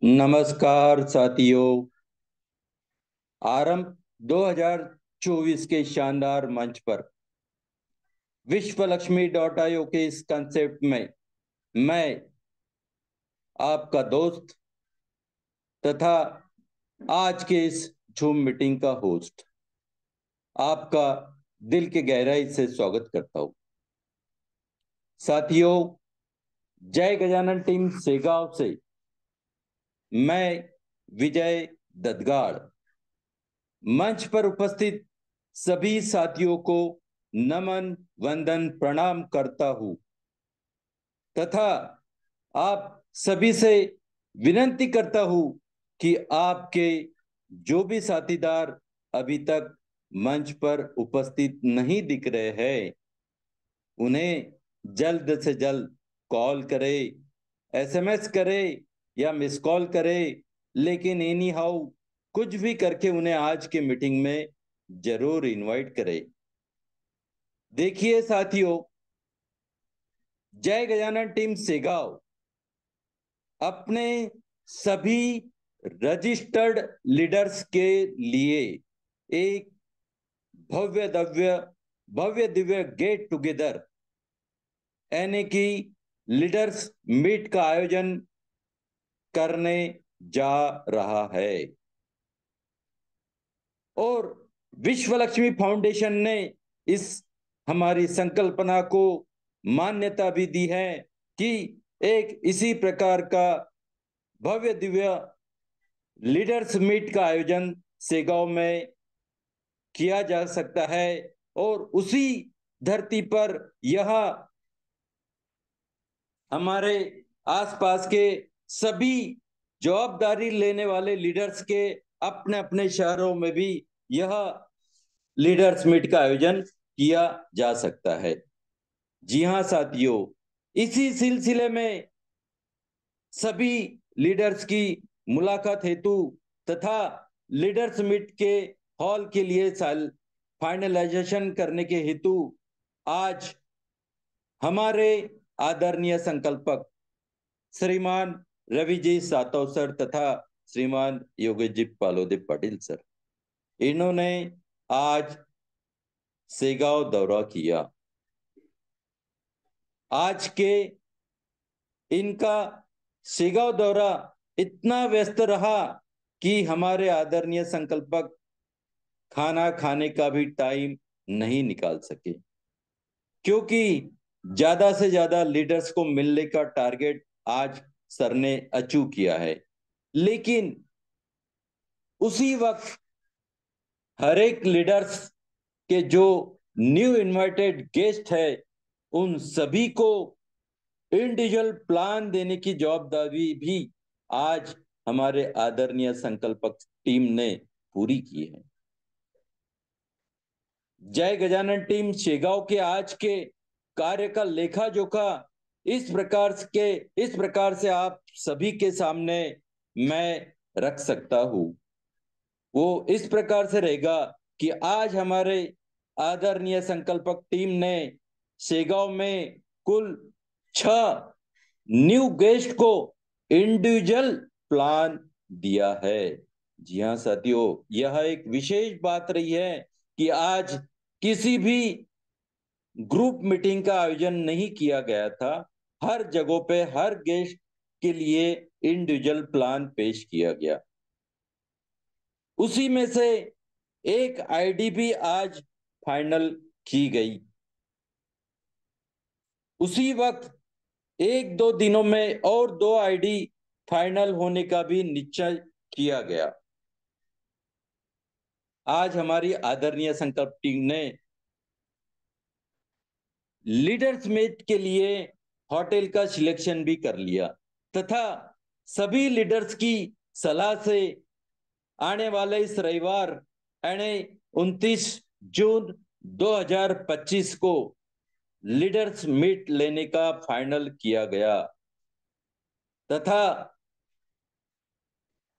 नमस्कार साथियों। आरंभ 2024 के शानदार मंच पर विश्व लक्ष्मी .io के इस कंसेप्ट में मैं आपका दोस्त तथा आज के इस जूम मीटिंग का होस्ट आपका दिल के गहराई से स्वागत करता हूं। साथियों, जय गजानन टीम सेगांव से मैं विजय ददगाड़ मंच पर उपस्थित सभी साथियों को नमन वंदन प्रणाम करता हूं तथा आप सभी से विनती करता हूं कि आपके जो भी साथीदार अभी तक मंच पर उपस्थित नहीं दिख रहे हैं उन्हें जल्द से जल्द कॉल करें, एसएमएस करें या मिस कॉल करें, लेकिन एनी हाउ कुछ भी करके उन्हें आज के मीटिंग में जरूर इनवाइट करें। देखिए साथियों, जय गजानन टीम सेगांव अपने सभी रजिस्टर्ड लीडर्स के लिए एक भव्य दिव्य भव्य दिव्य गेट टुगेदर यानी कि लीडर्स मीट का आयोजन करने जा रहा है और विश्व लक्ष्मी फाउंडेशन ने इस हमारी संकल्पना को मान्यता भी दी है कि एक इसी प्रकार का भव्य दिव्य लीडर्स मीट का आयोजन सेगांव में किया जा सकता है और उसी धरती पर यह हमारे आसपास के सभी जवाबदारी लेने वाले लीडर्स के अपने अपने शहरों में भी यह लीडर्स मीट का आयोजन किया जा सकता है। जी हां साथियों, इसी सिलसिले में सभी लीडर्स की मुलाकात हेतु तथा लीडर्स मीट के हॉल के लिए फाइनलाइजेशन करने के हेतु आज हमारे आदरणीय संकल्पक श्रीमान रवि जी सातव सर तथा श्रीमान योगेश जी पालोदे पाटिल सर, इन्होंने आज सेगांव दौरा किया। आज के इनका सेगांव दौरा इतना व्यस्त रहा कि हमारे आदरणीय संकल्पक खाना खाने का भी टाइम नहीं निकाल सके, क्योंकि ज्यादा से ज्यादा लीडर्स को मिलने का टारगेट आज सर ने अचीव किया है। लेकिन उसी वक्त हर एक लीडर्स के जो न्यू इनवाइटेड गेस्ट है उन सभी को इंडिविजुअल प्लान देने की जवाबदारी भी आज हमारे आदरणीय संकल्पक टीम ने पूरी की है। जय गजानन टीम शेगांव के आज के कार्य का लेखा जोखा इस प्रकार से आप सभी के सामने मैं रख सकता हूं। वो इस प्रकार से रहेगा कि आज हमारे आदरणीय संकल्पक टीम ने शेगांव में कुल 6 न्यू गेस्ट को इंडिविजुअल प्लान दिया है। जी हाँ साथियों, यह एक विशेष बात रही है कि आज किसी भी ग्रुप मीटिंग का आयोजन नहीं किया गया था। हर जगहों पे हर गेस्ट के लिए इंडिविजुअल प्लान पेश किया गया। उसी में से एक आईडी भी आज फाइनल की गई। उसी वक्त एक दो दिनों में और 2 आईडी फाइनल होने का भी निश्चय किया गया। आज हमारी आदरणीय संकल्प टीम ने लीडर्स मीट के लिए होटल का सिलेक्शन भी कर लिया तथा सभी लीडर्स की सलाह से आने वाले इस रविवार यानी 29 जून 2025 को लीडर्स मीट लेने का फाइनल किया गया तथा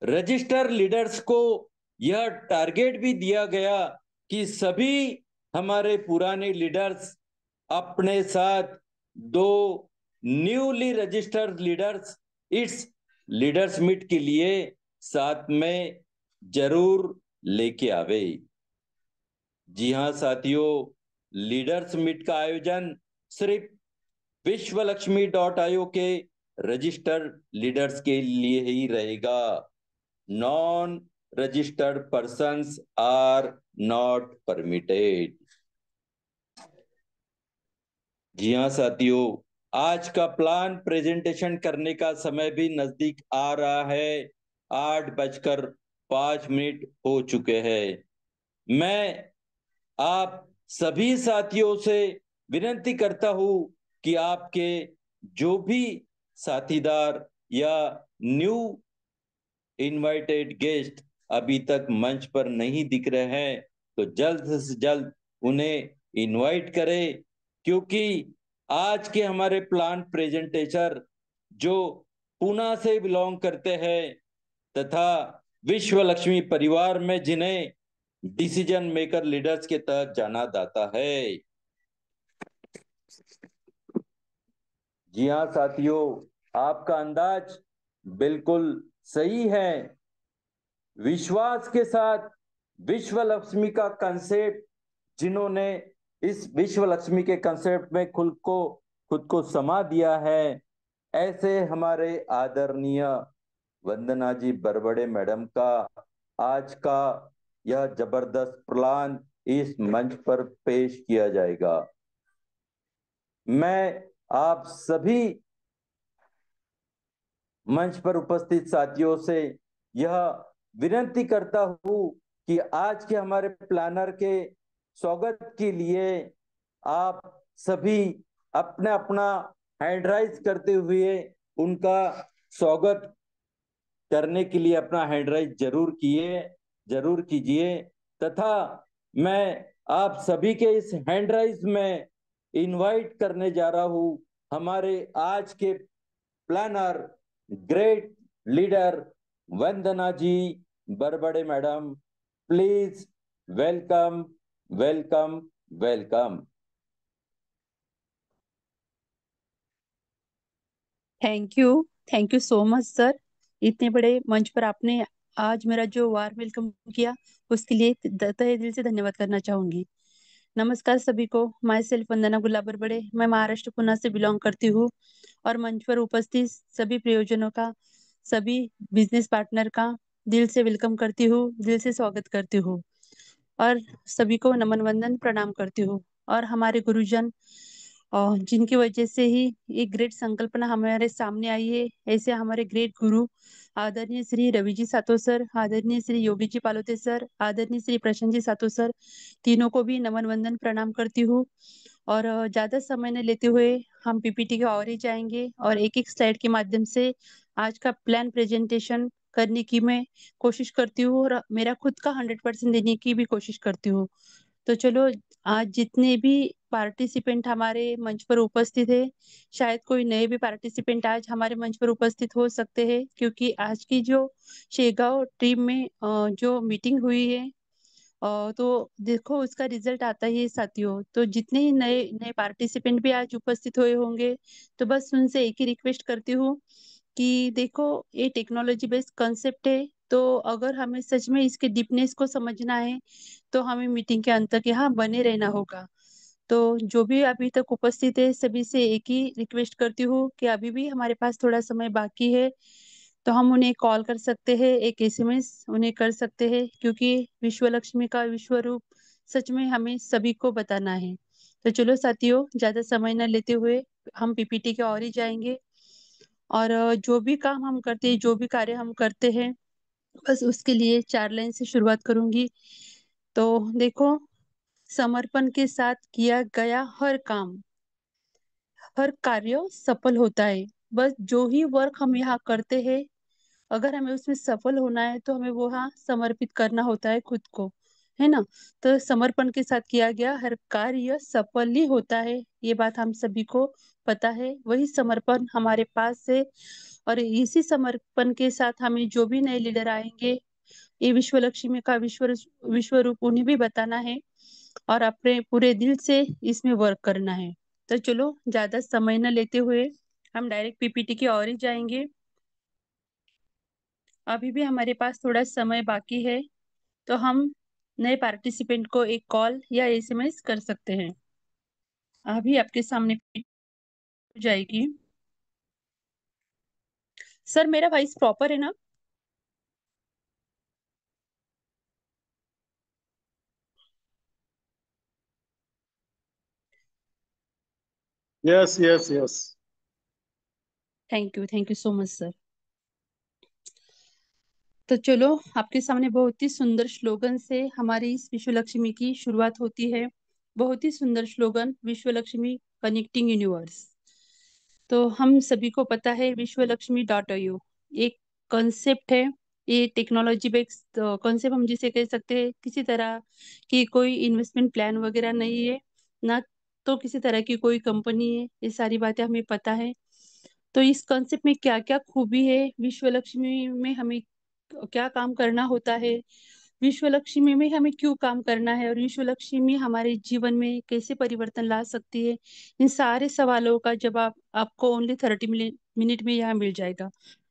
रजिस्टर लीडर्स को यह टारगेट भी दिया गया कि सभी हमारे पुराने लीडर्स अपने साथ 2 न्यूली रजिस्टर्ड लीडर्स इस लीडर्स मीट के लिए साथ में जरूर लेके आवे। जी हाँ साथियों, लीडर्स मीट का आयोजन सिर्फ विश्वलक्ष्मी.io के रजिस्टर्ड लीडर्स के लिए ही रहेगा। Non registered persons are not permitted. जी हाँ साथियों, आज का प्लान प्रेजेंटेशन करने का समय भी नजदीक आ रहा है। 8:05 हो चुके हैं। मैं आप सभी साथियों से विनती करता हूं कि आपके जो भी साथीदार या न्यू इनवाइटेड गेस्ट अभी तक मंच पर नहीं दिख रहे हैं, तो जल्द से जल्द उन्हें इनवाइट करें, क्योंकि आज के हमारे प्लान प्रेजेंटेटर जो पुणे से बिलोंग करते हैं तथा विश्व लक्ष्मी परिवार में जिन्हें डिसीजन मेकर लीडर्स के तहत जाना जाता है। जी हाँ साथियों, आपका अंदाज बिल्कुल सही है। विश्वास के साथ विश्व लक्ष्मी का कंसेप्ट, जिन्होंने इस विश्व लक्ष्मी के कंसेप्ट में खुद को समा दिया है, ऐसे हमारे आदरणीय वंदना जी बरबड़े मैडम का आज का यह जबरदस्त प्लान इस मंच पर पेश किया जाएगा। मैं आप सभी मंच पर उपस्थित साथियों से यह विनती करता हूं कि आज के हमारे प्लानर के स्वागत के लिए आप सभी अपना अपना हैंड राइज करते हुए उनका स्वागत करने के लिए अपना हैंड राइज जरूर कीजिए। तथा मैं आप सभी के इस हैंड राइज में इनवाइट करने जा रहा हूं हमारे आज के planner, great leader Vandana ji Barbade madam. Please welcome, welcome, welcome. Thank you so much sir. इतने बड़े मंच पर आपने आज मेरा जो वार वेलकम किया, उसके लिए तहे दिल से धन्यवाद करना चाहूंगी। नमस्कार सभी को। माई सेल्फ वंदना गुलाबरबड़े, मैं महाराष्ट्र पुणे से बिलोंग करती हूँ और मंच पर उपस्थित सभी प्रयोजनों का, सभी बिजनेस पार्टनर का दिल से वेलकम करती हूँ, दिल से स्वागत करती हूँ और सभी को नमन वंदन प्रणाम करती हूँ। और हमारे गुरुजन जिनकी वजह से ही एक ग्रेट संकल्पना हमारे सामने आई है, ऐसे हमारे ग्रेट गुरु आदरणीय श्री रवि जी सातो सर, आदरणीय श्री योगी जी पालोते सर, आदरणीय श्री प्रशांत जी सातो सर, तीनों को भी नमन वंदन प्रणाम करती हूँ। और ज्यादा समय न लेते हुए हम पीपीटी के और ही जाएंगे और एक एक स्लाइड के माध्यम से आज का प्लान प्रेजेंटेशन करने की मैं कोशिश करती हूँ और मेरा खुद का 100% देने की भी कोशिश करती हूँ। तो चलो, आज जितने भी पार्टिसिपेंट हमारे मंच पर उपस्थित है, शायद कोई नए भी पार्टिसिपेंट आज हमारे मंच पर उपस्थित हो सकते हैं, क्योंकि आज की जो शेगांव टीम में जो मीटिंग हुई है, तो देखो उसका रिजल्ट आता ही है साथियों। तो जितने ही नए नए पार्टिसिपेंट भी आज उपस्थित हुए होंगे, तो बस उनसे एक ही रिक्वेस्ट करती हूँ कि देखो, ये टेक्नोलॉजी बेस्ड कंसेप्ट है, तो अगर हमें सच में इसके डीपनेस को समझना है, तो हमें मीटिंग के अंत तक यहाँ बने रहना होगा। तो जो भी अभी तक उपस्थित है, सभी से एक ही रिक्वेस्ट करती हूँ कि अभी भी हमारे पास थोड़ा समय बाकी है, तो हम उन्हें कॉल कर सकते हैं, एक एसएमएस उन्हें कर सकते हैं, क्योंकि विश्व लक्ष्मी का विश्व रूप सच में हमें सभी को बताना है। तो चलो साथियों, ज्यादा समय न लेते हुए हम पीपीटी के और ही जाएंगे और जो भी काम हम करते हैं, जो भी कार्य हम करते हैं, बस उसके लिए 4 लाइन से शुरुआत करूंगी। तो देखो, समर्पण के साथ किया गया हर काम, हर कार्य सफल होता है। बस जो ही वर्क हम यहाँ करते हैं, अगर हमें उसमें सफल होना है, तो हमें वो हाँ समर्पित करना होता है खुद को, है ना। तो समर्पण के साथ किया गया हर कार्य सफल ही होता है, ये बात हम सभी को पता है। वही समर्पण हमारे पास है और इसी समर्पण के साथ हमें जो भी नए लीडर आएंगे, ये विश्व लक्ष्मी का विश्व रूप उन्हें भी बताना है और अपने पूरे दिल से इसमें वर्क करना है। तो चलो, ज्यादा समय न लेते हुए हम डायरेक्ट पीपीटी की ओर ही जाएंगे। अभी भी हमारे पास थोड़ा समय बाकी है, तो हम नए पार्टिसिपेंट को एक कॉल या एसएमएस कर सकते हैं। अभी आपके सामने हो जाएगी। सर, मेरा वॉइस प्रॉपर है ना? Yes yes yes. Thank you so much sir. तो चलो, आपके सामने बहुत ही सुंदर स्लोगन से हमारी इस विश्व लक्ष्मी की शुरुआत होती है। बहुत ही सुंदर स्लोगन, विश्व लक्ष्मी कनेक्टिंग यूनिवर्स। तो हम सभी को पता है विश्व लक्ष्मी डॉट आईओ एक कॉन्सेप्ट है। ये टेक्नोलॉजी बेस्ड कॉन्सेप्ट हम जिसे कह सकते हैं। किसी तरह की कोई इन्वेस्टमेंट प्लान वगैरह नहीं है, ना तो किसी तरह की कोई कंपनी है। ये सारी बातें हमें पता है। तो इस कॉन्सेप्ट में क्या क्या खूबी है, विश्व लक्ष्मी में हमें क्या काम करना होता है, विश्व लक्ष्मी में हमें क्यों काम करना है, और विश्व लक्ष्मी हमारे जीवन में कैसे परिवर्तन ला सकती है, इन सारे सवालों का जवाब आपको ओनली 30 मिनट में यहाँ मिल जाएगा।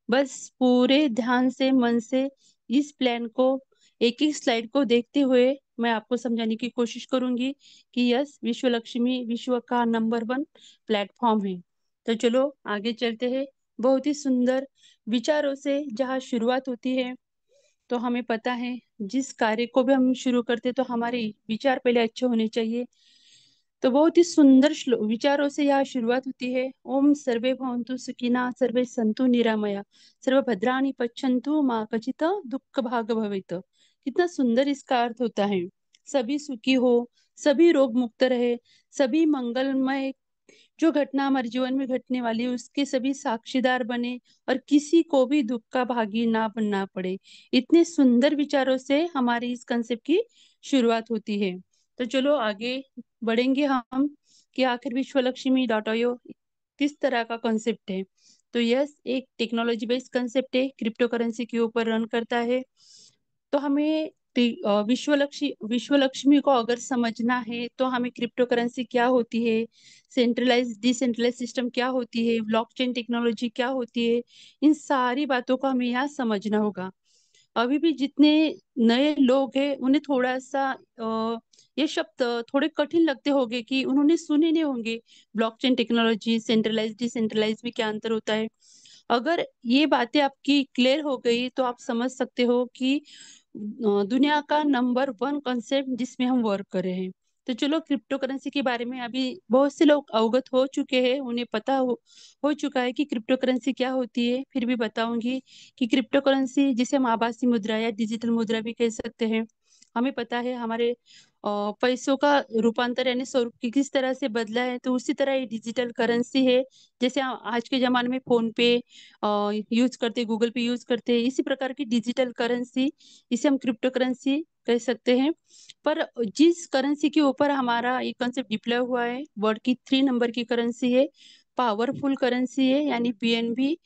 बस पूरे ध्यान से, मन से इस प्लान को, एक एक स्लाइड को देखते हुए मैं आपको समझाने की कोशिश करूंगी कि यस, विश्व लक्ष्मी विश्व का नंबर 1 प्लेटफॉर्म है। तो चलो आगे चलते हैं। बहुत ही सुंदर विचारों से जहाँ शुरुआत होती है, तो हमें पता है जिस कार्य को भी हम शुरू करते तो हमारे विचार पहले अच्छे होने चाहिए। तो बहुत ही सुंदर विचारों से यह शुरुआत होती है। ओम सर्वे भवन्तु सुखिनः, सर्वे सन्तु निरामया, सर्व भद्राणि पश्यन्तु मा कचित् दुःख भाग भवेत्। कितना सुंदर इसका अर्थ होता है। सभी सुखी हो, सभी रोग मुक्त रहे, सभी मंगलमय जो घटना हमारे जीवन में घटने वाली है उसके सभी साक्षीदार बने, और किसी को भी दुख का भागी ना बनना पड़े। इतने सुंदर विचारों से हमारी इस कंसेप्ट की शुरुआत होती है। तो चलो आगे बढ़ेंगे हम कि आखिर विश्व लक्ष्मी डॉट आईओ किस तरह का कॉन्सेप्ट है। तो यस, एक टेक्नोलॉजी बेस्ड कंसेप्ट है, क्रिप्टो करेंसी के ऊपर रन करता है। तो हमें विश्व लक्ष्मी को अगर समझना है तो हमें क्रिप्टो करेंसी क्या होती है, सेंट्रलाइज डिसेंट्रलाइज सिस्टम क्या होती है, ब्लॉकचेन टेक्नोलॉजी क्या होती है, इन सारी बातों को हमें यहाँ समझना होगा। अभी भी जितने नए लोग हैं उन्हें थोड़ा सा ये शब्द थोड़े कठिन लगते होंगे, कि उन्होंने सुने नहीं होंगे ब्लॉकचेन टेक्नोलॉजी, सेंट्रलाइज डिसेंट्रलाइज में क्या अंतर होता है। अगर ये बातें आपकी क्लियर हो गई तो आप समझ सकते हो कि दुनिया का नंबर 1 कॉन्सेप्ट जिसमें हम वर्क कर रहे हैं। तो चलो, क्रिप्टो करेंसी के बारे में अभी बहुत से लोग अवगत हो चुके हैं, उन्हें पता हो चुका है कि क्रिप्टो करेंसी क्या होती है। फिर भी बताऊंगी कि क्रिप्टो करेंसी जिसे हम आभासी मुद्रा या डिजिटल मुद्रा भी कह सकते हैं। हमें पता है हमारे पैसों का रूपांतर यानी स्वरूप किस तरह से बदला है, तो उसी तरह ये डिजिटल करेंसी है। जैसे आज के जमाने में फोन पे यूज करते, गूगल पे यूज करते, इसी प्रकार की डिजिटल करेंसी, इसे हम क्रिप्टो करेंसी कह सकते हैं। पर जिस करेंसी के ऊपर हमारा ये कंसेप्ट डिप्लॉय हुआ है, वर्ल्ड की 3 नंबर की करेंसी है, पावरफुल करेंसी है, यानी पीएनबी।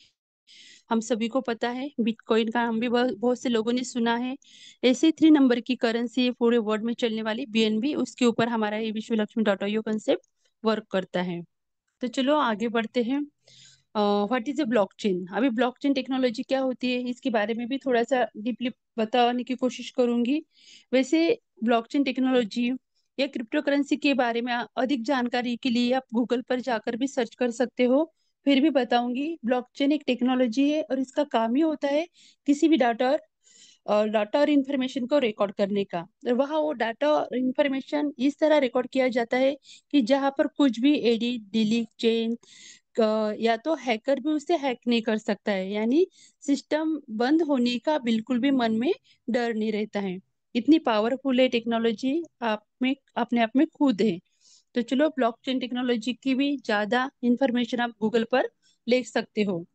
हम सभी को पता है बिटकॉइन का हम भी बहुत से लोगों ने सुना है। ऐसे 3 नंबर की करेंसी है पूरे वर्ल्ड में चलने वाली बीएनबी, उसके ऊपर हमारा ये विश्व Lakshmi dot IO concept work करता है। तो चलो आगे बढ़ते हैं। What is a blockchain. अभी ब्लॉकचेन टेक्नोलॉजी क्या होती है इसके बारे में भी थोड़ा सा डीपली बताने की कोशिश करूंगी। वैसे ब्लॉकचेन टेक्नोलॉजी या क्रिप्टो करेंसी के बारे में अधिक जानकारी के लिए आप गूगल पर जाकर भी सर्च कर सकते हो। फिर भी बताऊंगी, ब्लॉकचेन एक टेक्नोलॉजी है और इसका काम ही होता है किसी भी डाटा और इंफॉर्मेशन को रिकॉर्ड करने का। और वहाँ वो डाटा और इंफॉर्मेशन इस तरह रिकॉर्ड किया जाता है कि जहाँ पर कुछ भी एडिट डिलीट चेंज या तो हैकर भी उसे हैक नहीं कर सकता है, यानी सिस्टम बंद होने का बिल्कुल भी मन में डर नहीं रहता है। इतनी पावरफुल है टेक्नोलॉजी, आप में अपने आप में खुद है। तो चलो, ब्लॉकचेन टेक्नोलॉजी की भी ज्यादा इंफॉर्मेशन आप गूगल पर ले सकते हो।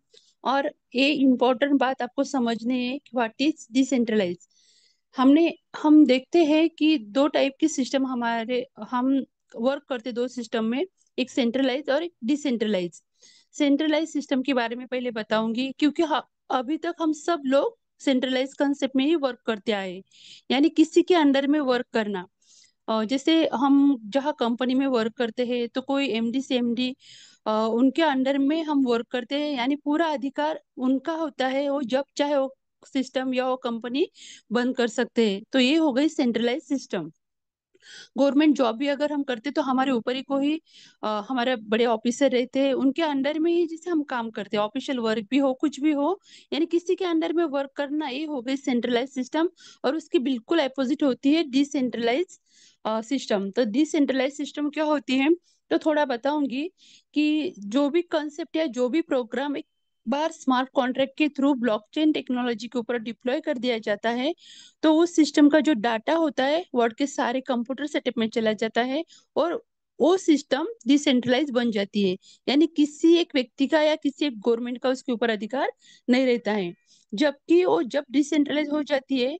और ये इम्पोर्टेंट बात आपको समझनी है कि व्हाट इज डिसेंट्रलाइज। हम देखते हैं कि 2 टाइप के सिस्टम हम वर्क करते 2 सिस्टम में, एक सेंट्रलाइज और एक डिसेंट्रलाइज। सेंट्रलाइज सिस्टम के बारे में पहले बताऊंगी, क्योंकि अभी तक हम सब लोग सेंट्रलाइज कंसेप्ट में ही वर्क करते आए हैं, यानी किसी के अंडर में वर्क करना। जैसे हम जहाँ कंपनी में वर्क करते हैं तो कोई एमडी से एमडी उनके अंडर में हम वर्क करते हैं, यानी पूरा अधिकार उनका होता है, वो जब चाहे वो सिस्टम या वो कंपनी बंद कर सकते हैं। तो ये हो गई सेंट्रलाइज सिस्टम। गवर्नमेंट जॉब भी अगर हम करते तो हमारे ऊपर ही कोई हमारे बड़े ऑफिसर रहते हैं, उनके अंडर में ही जैसे हम काम करते हैं, ऑफिशियल वर्क भी हो कुछ भी हो, यानी किसी के अंडर में वर्क करना, ये हो गई सेंट्रलाइज सिस्टम। और उसकी बिल्कुल अपोजिट होती है डिसेंट्रलाइज सिस्टम। तो डिसेंट्रलाइज सिस्टम क्या होती है, तो थोड़ा बताऊंगी कि जो भी कंसेप्ट या जो भी प्रोग्राम एक बार स्मार्ट कॉन्ट्रैक्ट के थ्रू ब्लॉकचेन टेक्नोलॉजी के ऊपर डिप्लॉय कर दिया जाता है, तो उस सिस्टम का जो डाटा होता है वर्ल्ड के सारे कंप्यूटर सेटअप में चला जाता है, और वो सिस्टम डिसेंट्रलाइज बन जाती है। यानी किसी एक व्यक्ति का या किसी एक गवर्नमेंट का उसके ऊपर अधिकार नहीं रहता है। जबकि वो जब डिसेंट्रलाइज हो जाती है,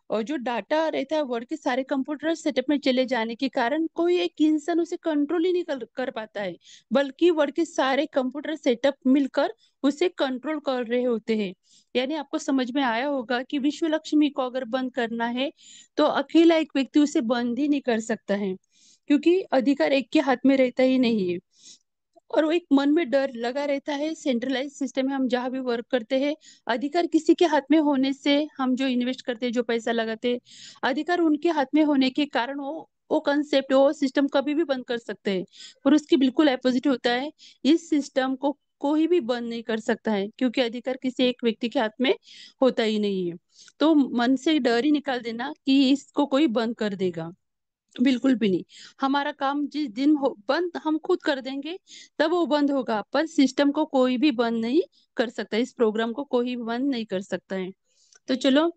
और जो डाटा रहता है वर्ल्ड के सारे कंप्यूटर सेटअप में चले जाने के कारण कोई एक इंसान उसे कंट्रोल ही नहीं कर पाता है, बल्कि वर्ल्ड के सारे कंप्यूटर सेटअप मिलकर उसे कंट्रोल कर रहे होते हैं। यानी आपको समझ में आया होगा कि विश्व लक्ष्मी को अगर बंद करना है तो अकेला एक व्यक्ति उसे बंद ही नहीं कर सकता है, क्योंकि अधिकार एक के हाथ में रहता ही नहीं है। और वो एक मन में डर लगा रहता है, सेंट्रलाइज सिस्टम में हम जहाँ भी वर्क करते हैं, अधिकार किसी के हाथ में होने से हम जो इन्वेस्ट करते हैं, जो पैसा लगाते हैं, अधिकार उनके हाथ में होने के कारण वो कंसेप्ट वो सिस्टम कभी भी बंद कर सकते हैं। पर उसकी बिल्कुल अपोजिट होता है, इस सिस्टम को कोई भी बंद नहीं कर सकता है, क्योंकि अधिकार किसी एक व्यक्ति के हाथ में होता ही नहीं है। तो मन से डर ही निकाल देना कि इसको कोई बंद कर देगा, बिल्कुल भी नहीं। हमारा काम जिस दिन हो बंद हम खुद कर देंगे, तब वो बंद होगा, पर सिस्टम को कोई भी बंद नहीं कर सकता, इस प्रोग्राम को कोई भी बंद नहीं कर सकता है। तो चलो,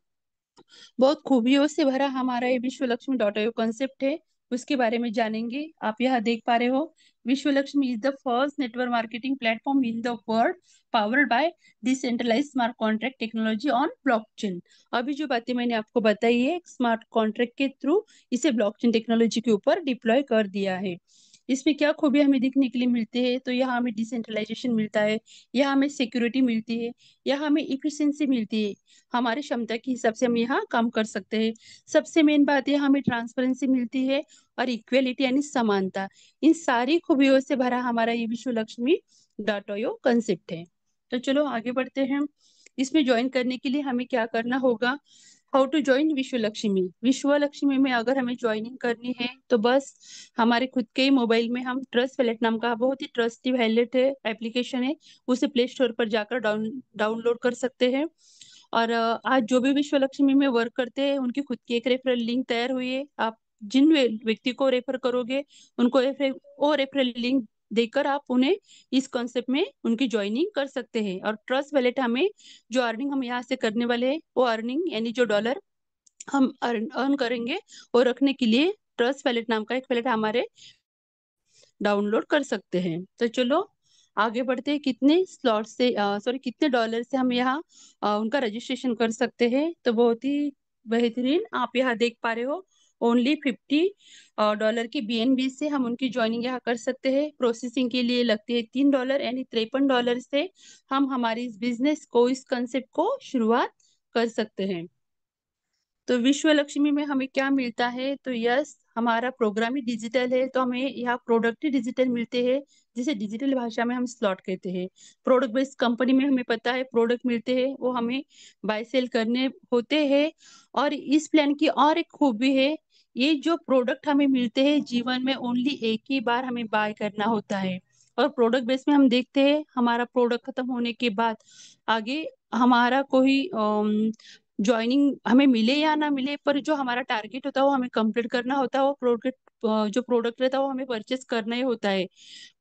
बहुत खूबियों से भरा हमारा ये विश्व लक्ष्मी डॉट आईओ कंसेप्ट है, उसके बारे में जानेंगे। आप यहाँ देख पा रहे हो, Vishwa Lakshmi is the first network marketing platform in the world powered by decentralised smart contract technology on blockchain. अभी जो बातें मैंने आपको बताई है, स्मार्ट कॉन्ट्रैक्ट के थ्रू इसे ब्लॉकचेन टेक्नोलॉजी के ऊपर डिप्लॉय कर दिया है। इसमें क्या खूबी हमें दिखने के लिए मिलती है, तो यहाँ हमें डिसेंट्रलाइजेशन मिलता है, यहाँ हमें सिक्योरिटी मिलती है, यहाँ हमें इफिशियंसी मिलती है, हमारी क्षमता के हिसाब से हम यहाँ काम कर सकते हैं। सबसे मेन बात है, हमें ट्रांसपेरेंसी मिलती है और इक्वेलिटी यानी समानता। इन सारी खूबियों से भरा हमारा ये विश्व लक्ष्मी डॉट आईओ कंसेप्ट है। तो चलो आगे बढ़ते हैं। इसमें ज्वाइन करने के लिए हमें क्या करना होगा, हाउ टू ज्वाइन विश्व लक्ष्मी। विश्व लक्ष्मी में अगर हमें ज्वाइनिंग करनी है तो बस हमारे खुद के ही मोबाइल में हम ट्रस्ट वैलेट नाम का बहुत ही ट्रस्टी वैलेट है, एप्लीकेशन है, उसे प्ले स्टोर पर जाकर डाउनलोड कर सकते हैं। और आज जो भी विश्व लक्ष्मी में वर्क करते हैं उनकी खुद की एक रेफरल लिंक तैयार हुई है। आप जिन व्यक्ति को रेफर करोगे उनको वो रेफरल लिंक देकर आप उन्हें इस कॉन्सेप्ट में उनकी ज्वाइनिंग कर सकते हैं। और ट्रस्ट वैलेट हमें जो अर्निंग हम यहाँ से करने वाले हैं, वो अर्निंग यानी जो डॉलर हम अर्न करेंगे, वो रखने के लिए ट्रस्ट वैलेट नाम का एक वैलेट हमारे डाउनलोड कर सकते हैं। तो चलो आगे बढ़ते हैं, कितने स्लॉट से सॉरी कितने डॉलर से हम यहाँ उनका रजिस्ट्रेशन कर सकते हैं। तो बहुत ही बेहतरीन, आप यहाँ देख पा रहे हो, ओनली $50 की BNB से हम उनकी ज्वाइनिंग यहाँ कर सकते हैं। प्रोसेसिंग के लिए लगती है $3, यानी $53 से हम हमारी इस बिजनेस को, इस कंसेप्ट को शुरुआत कर सकते हैं। तो विश्व लक्ष्मी में हमें क्या मिलता है, तो यस हमारा प्रोग्राम ही डिजिटल है, तो हमें यहाँ प्रोडक्ट ही डिजिटल मिलते हैं, जिसे डिजिटल भाषा में हम स्लॉट कहते हैं। प्रोडक्ट बेस्ड कंपनी में हमें पता है प्रोडक्ट मिलते हैं, वो हमें बाय सेल करने होते हैं। और इस प्लान की और एक खूबी है, ये जो प्रोडक्ट हमें मिलते हैं जीवन में ओनली एक ही बार हमें बाय करना होता है। और प्रोडक्ट बेस में हम देखते हैं हमारा प्रोडक्ट खत्म होने के बाद आगे हमारा कोई ज्वाइनिंग हमें मिले या ना मिले, पर जो हमारा टारगेट होता है वो हमें कंप्लीट करना होता है, वो प्रोडक्ट जो प्रोडक्ट रहता है वो हमें परचेस करना ही होता है।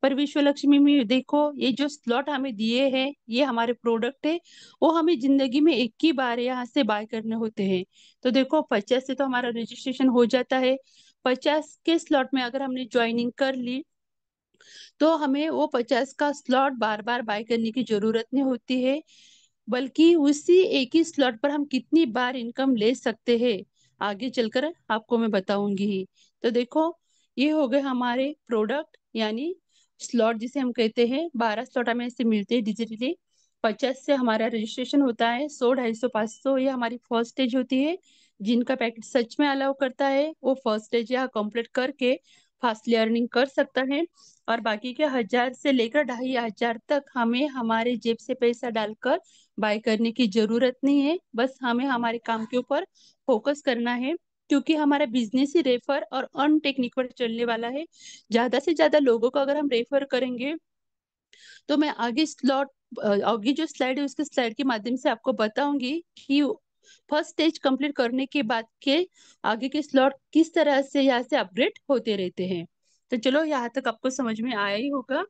पर विश्व लक्ष्मी में देखो, ये जो स्लॉट हमें दिए हैं ये हमारे प्रोडक्ट है, वो हमें जिंदगी में एक ही बार यहाँ से बाय करने होते हैं। तो देखो 50 से तो हमारा रजिस्ट्रेशन हो जाता है, 50 के स्लॉट में अगर हमने ज्वाइनिंग कर ली तो हमें वो 50 का स्लॉट बार बार बाय करने की जरूरत नहीं होती है, बल्कि उसी एक ही स्लॉट पर हम कितनी बार इनकम ले सकते हैं आगे चलकर आपको मैं बताऊंगी ही। तो देखो, ये हो गए हमारे प्रोडक्ट यानी स्लॉट जिसे हम कहते हैं। 12 स्लॉट हमें ऐसे मिलते हैं डिजिटली। 50 से हमारा रजिस्ट्रेशन होता है, 100, 250, 500 ये हमारी फर्स्ट स्टेज होती है। जिनका पैकेट सच में अलाउ करता है वो फर्स्ट स्टेज यहाँ कंप्लीट करके फास्टली अर्निंग कर सकता है। और बाकी के 1000 से लेकर 2500 तक हमें हमारे जेब से पैसा डालकर बाय करने की जरूरत नहीं है। बस हमें हमारे काम के ऊपर फोकस करना है, क्योंकि हमारा बिजनेस ही रेफर और अर्न टेक्निक पर चलने वाला है। ज्यादा से ज्यादा लोगों को अगर हम रेफर करेंगे तो मैं आगे जो स्लाइड है उसके स्लाइड के माध्यम से आपको बताऊंगी कि फर्स्ट स्टेज कंप्लीट करने के बाद के आगे के स्लॉट किस तरह से यहाँ से अपग्रेड होते रहते हैं। तो चलो, यहाँ तक आपको समझ में आया ही होगा।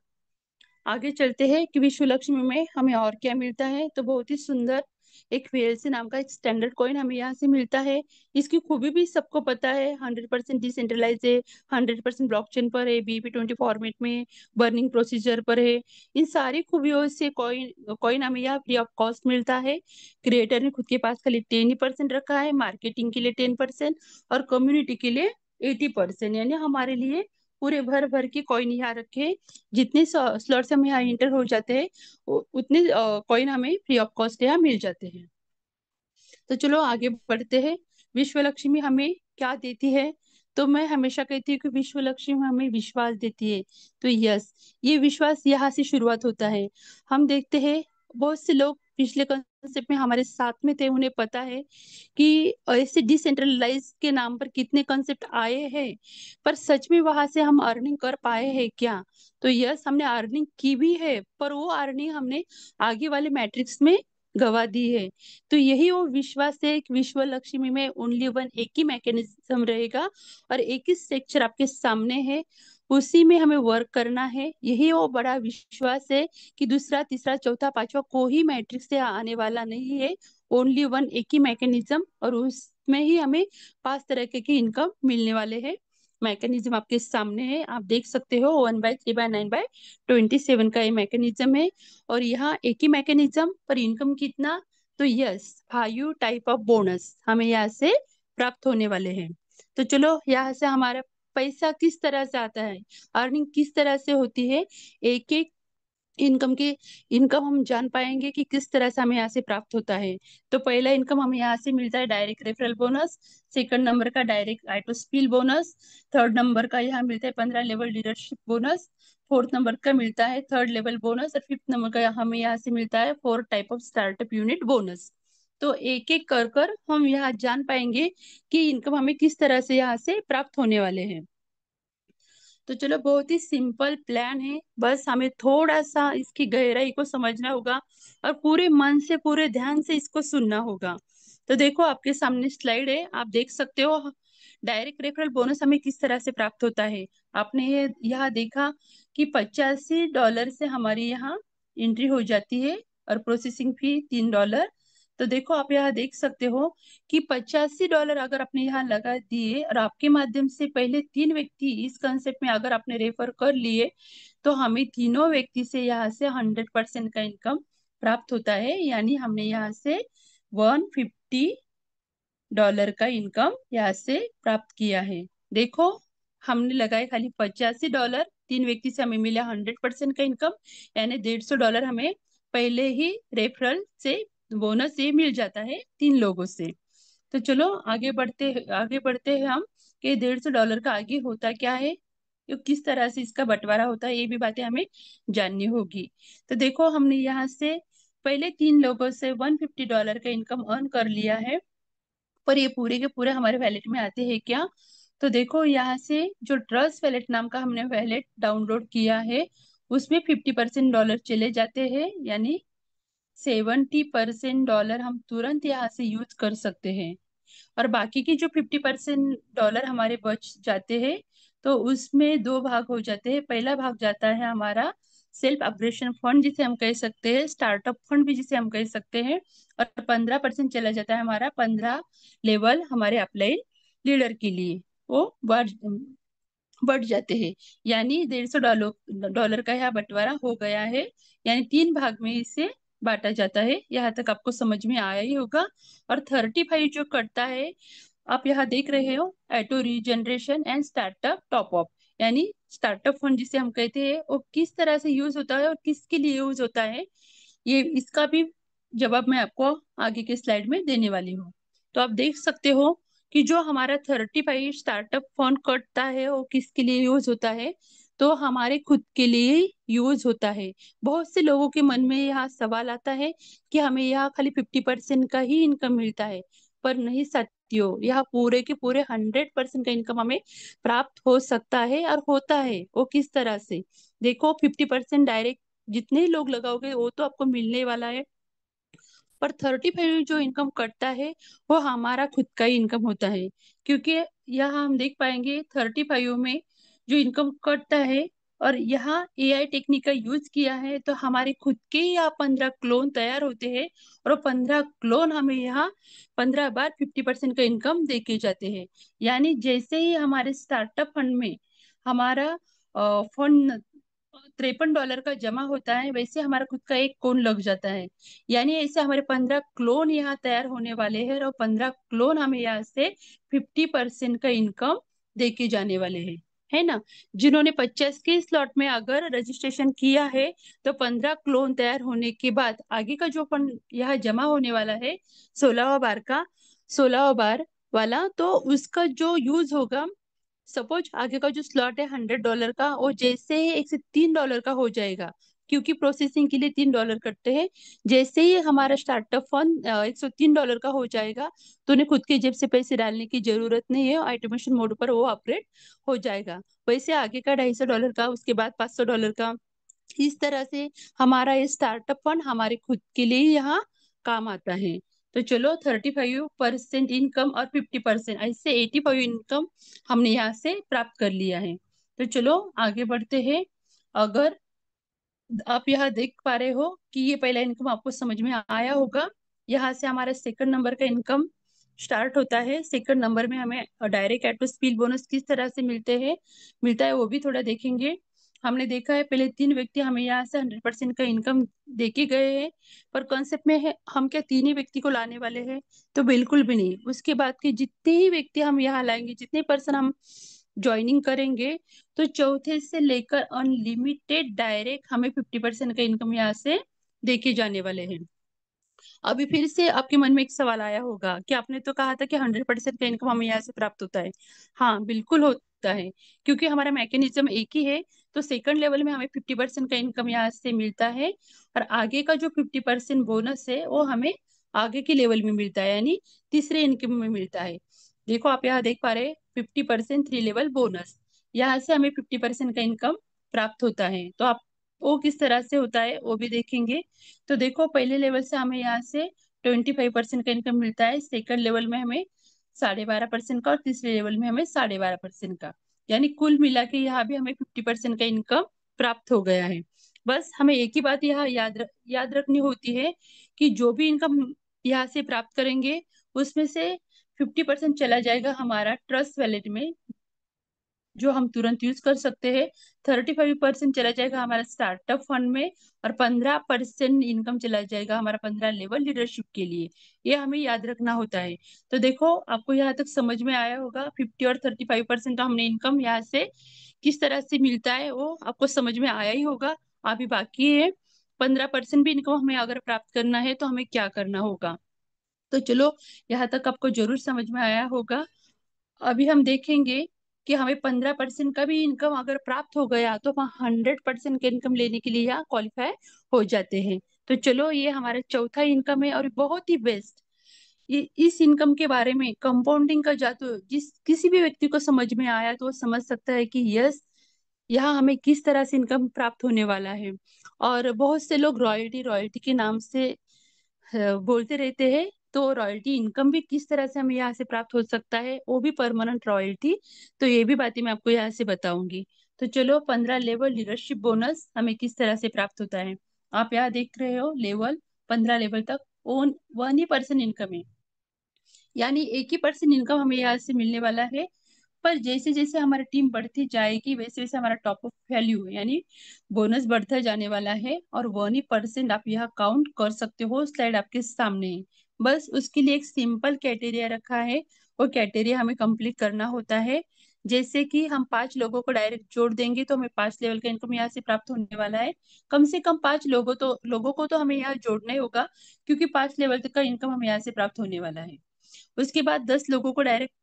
आगे चलते हैं कि विश्व लक्ष्मी में हमें और क्या मिलता है। तो बहुत ही सुंदर एक VLC नाम का एक स्टैंडर्ड कॉइन हमें यहाँ से मिलता है। इसकी खूबी भी सबको पता है, 100% डिसेंट्रलाइज है, 100% ब्लॉकचेन पर है, BEP20 फॉर्मेट में, बर्निंग प्रोसीजर पर है। इन सारी खूबियों से कॉइन कॉइन हमें यहाँ फ्री ऑफ कॉस्ट मिलता है। क्रिएटर ने खुद के पास खाली 10% रखा है, मार्केटिंग के लिए 10% और कम्युनिटी के लिए 80%, यानी हमारे लिए पूरे भर भर के कॉइन यहाँ रखे। जितने स्लॉट से हम यहाँ इंटर हो जाते हैं उतने कॉइन हमें फ्री ऑफ कॉस्ट यहाँ मिल जाते हैं। तो चलो आगे बढ़ते हैं। विश्व लक्ष्मी हमें क्या देती है? तो मैं हमेशा कहती हूँ कि विश्व लक्ष्मी हमें विश्वास देती है। तो यस, ये विश्वास यहाँ से शुरुआत होता है। हम देखते हैं बहुत से लोग पिछले कंसेप्ट में हमारे साथ में थे, उन्हें पता है कि ऐसे डिसेंट्रलाइज के नाम पर कितने कंसेप्ट आए हैं, पर सच में वहां से हम अर्निंग कर पाए हैं क्या? तो यस, हमने अर्निंग की भी है, पर वो अर्निंग हमने आगे वाले मैट्रिक्स में गवा दी है। तो यही वो विश्वास है कि विश्व लक्ष्मी में ओनली वन, एक ही मैकेनिज्म रहेगा और एक ही स्ट्रक्चर आपके सामने है, उसी में हमें वर्क करना है। यही वो बड़ा विश्वास है कि दूसरा तीसरा चौथा पांचवा कोई मैट्रिक्स से आने वाला नहीं है। ओनली वन, एक ही मैकेनिज्म, और उसमें ही हमें 5 तरह के इनकम मिलने वाले हैं। मैकेनिज्म आपके सामने है, आप देख सकते हो, 1/3/9/27 का ये मैकेनिज्म है। और यहाँ एक ही मैकेनिज्म पर इनकम कितना? तो यस, 5 टाइप ऑफ बोनस हमें यहाँ से प्राप्त होने वाले हैं। तो चलो, यहाँ से हमारा पैसा किस तरह से आता है, अर्निंग किस तरह से होती है, एक एक इनकम हम जान पाएंगे कि किस तरह से हमें यहाँ से प्राप्त होता है। तो पहला इनकम हमें यहाँ से मिलता है direct referral bonus, second number का डायरेक्ट आइटोस्पिल बोनस, थर्ड नंबर का यहाँ मिलता है 15 level leadership bonus, fourth number का मिलता है थर्ड लेवल बोनस, और फिफ्थ नंबर का हमें यहाँ से मिलता है 4 type of startup unit bonus. तो एक एक कर कर हम यहाँ जान पाएंगे कि इनकम हमें किस तरह से यहाँ से प्राप्त होने वाले हैं। तो चलो, बहुत ही सिंपल प्लान है, बस हमें थोड़ा सा इसकी गहराई को समझना होगा और पूरे मन से पूरे ध्यान से इसको सुनना होगा। तो देखो, आपके सामने स्लाइड है, आप देख सकते हो डायरेक्ट रेफरल बोनस हमें किस तरह से प्राप्त होता है। आपने ये यहाँ देखा कि $85 से हमारी यहाँ एंट्री हो जाती है और प्रोसेसिंग फी $3। तो देखो, आप यहाँ देख सकते हो कि $85 अगर आपने यहाँ लगा दिए और आपके माध्यम से पहले 3 व्यक्ति इस कंसेप्ट में अगर आपने रेफर कर लिए, तो हमें तीनों व्यक्ति से यहाँ से 100% का इनकम प्राप्त होता है। यानी हमने यहाँ से $150 का इनकम यहाँ से प्राप्त किया है। देखो, हमने लगाए खाली $85, 3 व्यक्ति से हमें मिला 100% का इनकम, यानी $150 हमें पहले ही रेफरल से बोनस से मिल जाता है 3 लोगों से। तो चलो, आगे बढ़ते हैं हम कि $150 का आगे होता क्या है, तो किस तरह से इसका बंटवारा होता है, ये भी बातें हमें जाननी होगी। तो देखो, हमने यहाँ से पहले 3 लोगों से $150 का इनकम अर्न कर लिया है, पर ये पूरे के पूरे हमारे वैलेट में आते हैं क्या? तो देखो, यहाँ से जो ट्रस्ट वैलेट नाम का हमने वैलेट डाउनलोड किया है, उसमें $50% चले जाते हैं, यानी $70 हम तुरंत यहाँ से यूज कर सकते हैं। और बाकी की जो $50 हमारे बच जाते हैं, तो उसमें 2 भाग हो जाते हैं। पहला भाग जाता है हमारा सेल्फ अपग्रेशन फंड, जिसे हम कह सकते हैं, स्टार्टअप फंड भी जिसे हम कह सकते हैं, और 15% चला जाता है हमारा 15 लेवल हमारे अपलाइन लीडर के लिए, वो बढ़ जाते हैं। यानी $150 का यहाँ बंटवारा हो गया है, यानी 3 भाग में इसे बांटा जाता है। यहाँ तक आपको समझ में आया ही होगा। और 35 जो कटता है, आप यहाँ देख रहे हो, auto regeneration and startup top up, यानी स्टार्टअप फंड जिसे हम कहते हैं, वो किस तरह से यूज होता है और किसके लिए यूज होता है, ये इसका भी जवाब मैं आपको आगे के स्लाइड में देने वाली हूँ। तो आप देख सकते हो कि जो हमारा 35 स्टार्टअप फंड कटता है वो किसके लिए यूज होता है, तो हमारे खुद के लिए यूज होता है। बहुत से लोगों के मन में यह सवाल आता है कि हमें यहाँ खाली 50% का ही इनकम मिलता है, पर नहीं साथियों, यह पूरे के पूरे 100% का इनकम हमें प्राप्त हो सकता है और होता है। वो किस तरह से, देखो 50% डायरेक्ट जितने लोग लगाओगे वो तो आपको मिलने वाला है, पर 35 जो इनकम कटता है वो हमारा खुद का ही इनकम होता है। क्योंकि यहाँ हम देख पाएंगे 35 में जो इनकम कटता है, और यहाँ एआई टेक्निक का यूज किया है, तो हमारे खुद के यहाँ 15 क्लोन तैयार होते हैं, और 15 क्लोन हमें यहाँ 15 बार 50% का इनकम दे के जाते हैं। यानी जैसे ही हमारे स्टार्टअप फंड में हमारा फंड $53 का जमा होता है, वैसे हमारा खुद का एक कोन लग जाता है। यानी ऐसे हमारे 15 क्लोन यहाँ तैयार होने वाले हैं, और 15 क्लोन हमें यहाँ से 50% का इनकम दे के जाने वाले हैं, है ना। जिन्होंने 50 के स्लॉट में अगर रजिस्ट्रेशन किया है, तो 15 क्लोन तैयार होने के बाद आगे का जो फंड यहाँ जमा होने वाला है 16वां बार का, 16वां बार वाला, तो उसका जो यूज होगा, सपोज आगे का जो स्लॉट है $100 का, वो जैसे ही $1 से $3 का हो जाएगा, क्योंकि प्रोसेसिंग के लिए $3 कटते हैं। जैसे ही हमारा स्टार्टअप फंड $103 का हो जाएगा, तो उन्हें खुद के जेब से पैसे डालने की जरूरत नहीं है, ऑटोमेशन मोड पर वो ऑपरेट हो जाएगा। वैसे आगे का $250 का, उसके बाद $500 का, इस तरह से हमारा ये स्टार्टअप फंड हमारे खुद के लिए यहाँ काम आता है। तो चलो 35% इनकम और 50% ऐसे 85 इनकम हमने यहाँ से प्राप्त कर लिया है। तो चलो आगे बढ़ते हैं। अगर आप यहाँ देख पा रहे हो कि ये पहला इनकम आपको समझ में आया होगा, यहाँ से हमारा सेकंड नंबर का इनकम स्टार्ट होता है। सेकंड नंबर में हमें डायरेक्ट ऑटो स्पीड बोनस किस तरह से मिलता है वो भी थोड़ा देखेंगे। हमने देखा है पहले 3 व्यक्ति हमें यहाँ से 100% का इनकम देके गए हैं, पर कॉन्सेप्ट में है हम क्या 3 ही व्यक्ति को लाने वाले हैं, तो बिल्कुल भी नहीं। उसके बाद के जितने ही व्यक्ति हम यहाँ लाएंगे, जितने पर्सन हम ज्वाइनिंग करेंगे, तो चौथे से लेकर अनलिमिटेड डायरेक्ट हमें 50% का इनकम यहाँ से देके जाने वाले हैं। अभी फिर से आपके मन में एक सवाल आया होगा कि आपने तो कहा था कि 100% का इनकम हमें यहाँ से प्राप्त होता है। हाँ बिल्कुल होता है, क्योंकि हमारा मैकेनिज्म एक ही है। तो सेकंड लेवल में हमें 50% का इनकम यहाँ से मिलता है, और आगे का जो 50% बोनस है वो हमें आगे के लेवल में मिलता है, यानी तीसरे इनकम में मिलता है। देखो आप यहाँ देख पा रहे हैं 50% 3 लेवल बोनस, यहाँ से हमें 50% का इनकम प्राप्त होता है। तो आप वो किस तरह से होता है वो भी देखेंगे। तो देखो पहले लेवल से हमें यहाँ से 25% का इनकम मिलता है, सेकंड लेवल में हमें 12.5% का, और तीसरे लेवल में हमें 12.5% का, यानी कुल मिला के यहाँ भी हमें 50% का इनकम प्राप्त हो गया है। बस हमें एक ही बात यहाँ याद रखनी होती है कि जो भी इनकम यहाँ से प्राप्त करेंगे, उसमें से 50% चला जाएगा हमारा ट्रस्ट वैलेट में, जो हम तुरंत यूज कर सकते हैं। 35% चला जाएगा हमारा स्टार्टअप फंड में, और 15% इनकम चला जाएगा हमारा 15 लेवल लीडरशिप के लिए। ये हमें याद रखना होता है। तो देखो आपको यहाँ तक समझ में आया होगा, 50 और 35% तो हमने इनकम यहाँ से किस तरह से मिलता है वो आपको समझ में आया ही होगा। अभी बाकी है 15% भी इनकम हमें अगर प्राप्त करना है तो हमें क्या करना होगा। तो चलो यहाँ तक आपको जरूर समझ में आया होगा। अभी हम देखेंगे कि हमें 15% का भी इनकम अगर प्राप्त हो गया, तो हम 100% का इनकम लेने के लिए यहाँ क्वालिफाई हो जाते हैं। तो चलो ये हमारा चौथा इनकम है, और बहुत ही बेस्ट। ये इस इनकम के बारे में कंपाउंडिंग का जादू जिस किसी भी व्यक्ति को समझ में आया, तो वो समझ सकता है कि यस, यहाँ हमें किस तरह से इनकम प्राप्त होने वाला है। और बहुत से लोग रॉयल्टी रॉयल्टी के नाम से बोलते रहते हैं, तो रॉयल्टी इनकम भी किस तरह से हमें यहाँ से प्राप्त हो सकता है, वो भी परमानेंट रॉयल्टी। तो ये भी बातें मैं आपको यहाँ से बताऊंगी। तो चलो 15 लेवल लीडरशिप बोनस हमें किस तरह से प्राप्त होता है। आप यहाँ देख रहे हो लेवल 15 लेवल तक ओन 1% इनकम है, यानी 1% इनकम हमें यहाँ से मिलने वाला है। पर जैसे जैसे हमारी टीम बढ़ती जाएगी, वैसे वैसे हमारा टॉप ऑफ वैल्यू यानी बोनस बढ़ता जाने वाला है, और 1% आप यहाँ काउंट कर सकते हो, स्लाइड आपके सामने है। बस उसके लिए एक सिंपल क्राइटेरिया रखा है, वो क्राइटेरिया हमें कंप्लीट करना होता है। जैसे कि हम 5 लोगों को डायरेक्ट जोड़ देंगे, तो हमें 5 लेवल का इनकम यहाँ से प्राप्त होने वाला है। कम से कम 5 लोगों को तो हमें यहाँ जोड़ना ही होगा, क्योंकि 5 लेवल तक का इनकम हमें यहाँ से प्राप्त होने वाला है। उसके बाद 10 लोगों को डायरेक्ट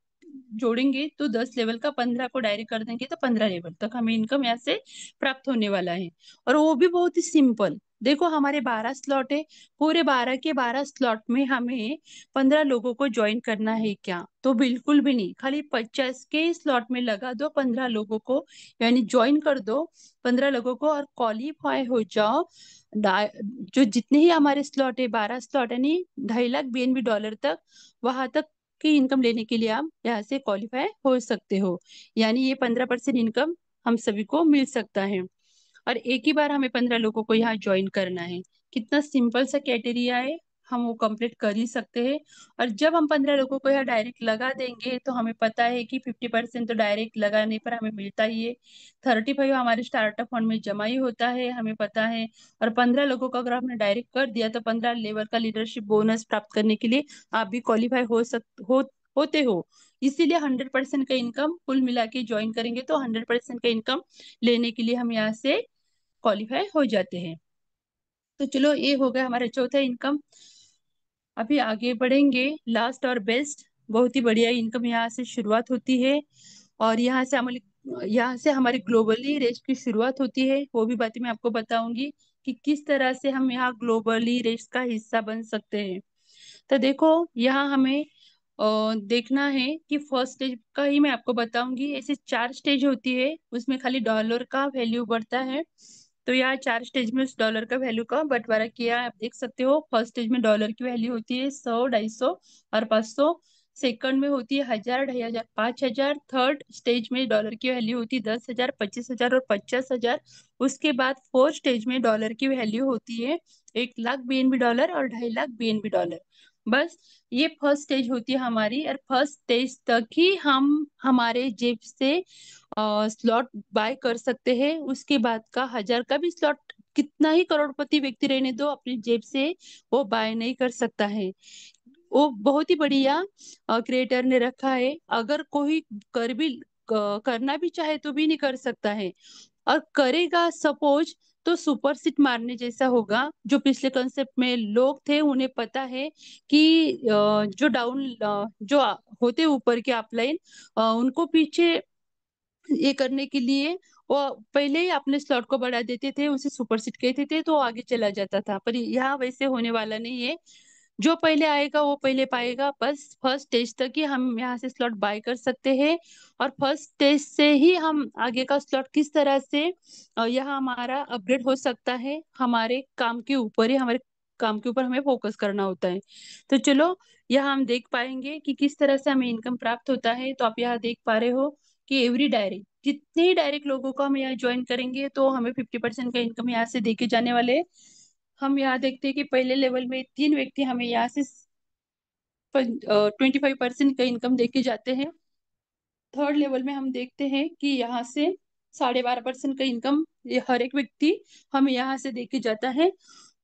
जोड़ेंगे तो 10 लेवल का, 15 को डायरेक्ट कर देंगे तो 15 लेवल तक हमें इनकम यहाँ से प्राप्त होने वाला है। और वो भी बहुत ही सिंपल। देखो हमारे 12 स्लॉट है, पूरे 12 के 12 स्लॉट में हमें 15 लोगों को ज्वाइन करना है क्या? तो बिल्कुल भी नहीं, खाली 50 के स्लॉट में लगा दो 15 लोगों को, यानी ज्वाइन कर दो 15 लोगों को और क्वालिफाई हो जाओ। जो जितने ही हमारे स्लॉट है, 12 स्लॉट यानी 2.5 लाख बीएनबी डॉलर तक, वहां तक की इनकम लेने के लिए आप यहाँ से क्वालिफाई हो सकते हो। यानी ये 15% इनकम हम सभी को मिल सकता है। और एक ही बार हमें 15 लोगों को यहाँ ज्वाइन करना है। कितना सिंपल सा क्राइटेरिया है, हम वो कंप्लीट कर ही सकते हैं। और जब हम 15 लोगों को यहाँ डायरेक्ट लगा देंगे तो हमें पता है कि 50% तो डायरेक्ट लगाने पर हमें मिलता ही है, 35 हमारे स्टार्टअप फंड में जमा ही होता है, हमें पता है। और 15 लोगों को अगर हमने डायरेक्ट कर दिया तो 15 लेवल का लीडरशिप बोनस प्राप्त करने के लिए आप भी क्वालिफाई होते हो। इसीलिए 100% का इनकम कुल मिला के ज्वाइन करेंगे तो 100% का इनकम लेने के लिए हम यहाँ से क्वालिफाई हो जाते हैं। तो चलो ये हो गया हमारा चौथा इनकम। अभी आगे बढ़ेंगे, लास्ट और बेस्ट, बहुत ही बढ़िया इनकम यहाँ से शुरुआत होती है। और यहाँ से हमारी ग्लोबली रेस की शुरुआत होती है। वो भी बातें मैं आपको बताऊंगी कि किस तरह से हम यहाँ ग्लोबली रेस का हिस्सा बन सकते हैं। तो देखो यहाँ हमें देखना है कि फर्स्ट स्टेज का ही मैं आपको बताऊंगी। ऐसे 4 स्टेज होती है, उसमें खाली डॉलर का वैल्यू बढ़ता है। तो यहाँ 4 स्टेज में उस डॉलर का वैल्यू का बंटवारा किया है, आप देख सकते हो। फर्स्ट स्टेज में डॉलर की वैल्यू होती है 100, 250 और 500। सेकंड में होती है 1000, 2500, 5000। थर्ड स्टेज में डॉलर की वैल्यू होती है 10,000, 25,000 और 50,000। उसके बाद फोर्थ स्टेज में डॉलर की वैल्यू होती है 1 लाख बीएनबी डॉलर और 2.5 लाख बीएनबी डॉलर। बस ये फर्स्ट स्टेज होती है हमारी। और फर्स्ट स्टेज तक ही हम हमारे जेब से स्लॉट बाय कर सकते हैं। उसके बाद का 1000 का भी स्लॉट, कितना ही करोड़पति व्यक्ति रहने दो, अपनी जेब से वो बाय नहीं कर सकता है। वो बहुत ही बढ़िया क्रिएटर ने रखा है। अगर कोई करना भी चाहे तो भी नहीं कर सकता है। और करेगा सपोज तो सुपर सीट मारने जैसा होगा। जो पिछले कंसेप्ट में लोग थे उन्हें पता है कि जो डाउन जो होते ऊपर के अपलाइन, उनको पीछे ये करने के लिए वो पहले ही अपने स्लॉट को बढ़ा देते थे, उसे सुपर सीट कहते थे, तो वो आगे चला जाता था। पर यहाँ वैसे होने वाला नहीं है। जो पहले आएगा वो पहले पाएगा। बस फर्स्ट स्टेज तक ही हम यहाँ से स्लॉट बाय कर सकते हैं। और फर्स्ट स्टेज से ही हम आगे का स्लॉट किस तरह से यहाँ हमारा अपग्रेड हो सकता है, हमारे काम के ऊपर ही, हमारे काम के ऊपर हमें फोकस करना होता है। तो चलो यहाँ हम देख पाएंगे कि किस तरह से हमें इनकम प्राप्त होता है। तो आप यहाँ देख पा रहे हो कि एवरी डायरेक्ट, जितने ही डायरेक्ट लोगों को हम यहाँ ज्वाइन करेंगे तो हमें 50% का इनकम यहाँ से देके जाने वाले हैं। हम यहाँ देखते हैं कि पहले लेवल में 3 व्यक्ति हमें यहाँ से 25% का इनकम देके जाते हैं। थर्ड लेवल में हम देखते हैं कि यहाँ से 12.5% का इनकम ये हर एक व्यक्ति हमें यहाँ से देके जाता है।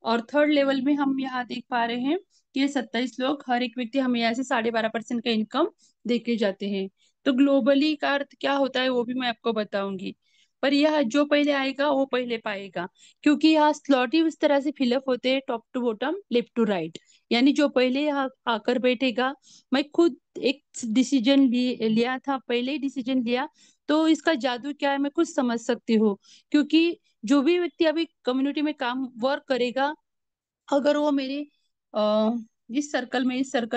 और थर्ड लेवल में हम यहाँ देख पा रहे हैं कि ये 27 लोग, हर एक व्यक्ति हमें यहाँ से 12.5% का इनकम देके जाते हैं। तो ग्लोबली का अर्थ क्या होता है वो भी मैं आपको बताऊंगी। पर यह जो पहले आएगा वो पहले पाएगा, क्योंकि यहाँ स्लॉट ही उस तरह से फिलअप होते हैं, top to bottom, left to right. यानी जो पहले यहाँ आकर बैठेगा, मैं खुद एक डिसीजन लिया था, पहले ही डिसीजन लिया, तो इसका जादू क्या है मैं खुद समझ सकती हूँ। क्योंकि जो भी व्यक्ति अभी कम्युनिटी में काम वर्क करेगा, अगर वो मेरे अ, इस सर्कल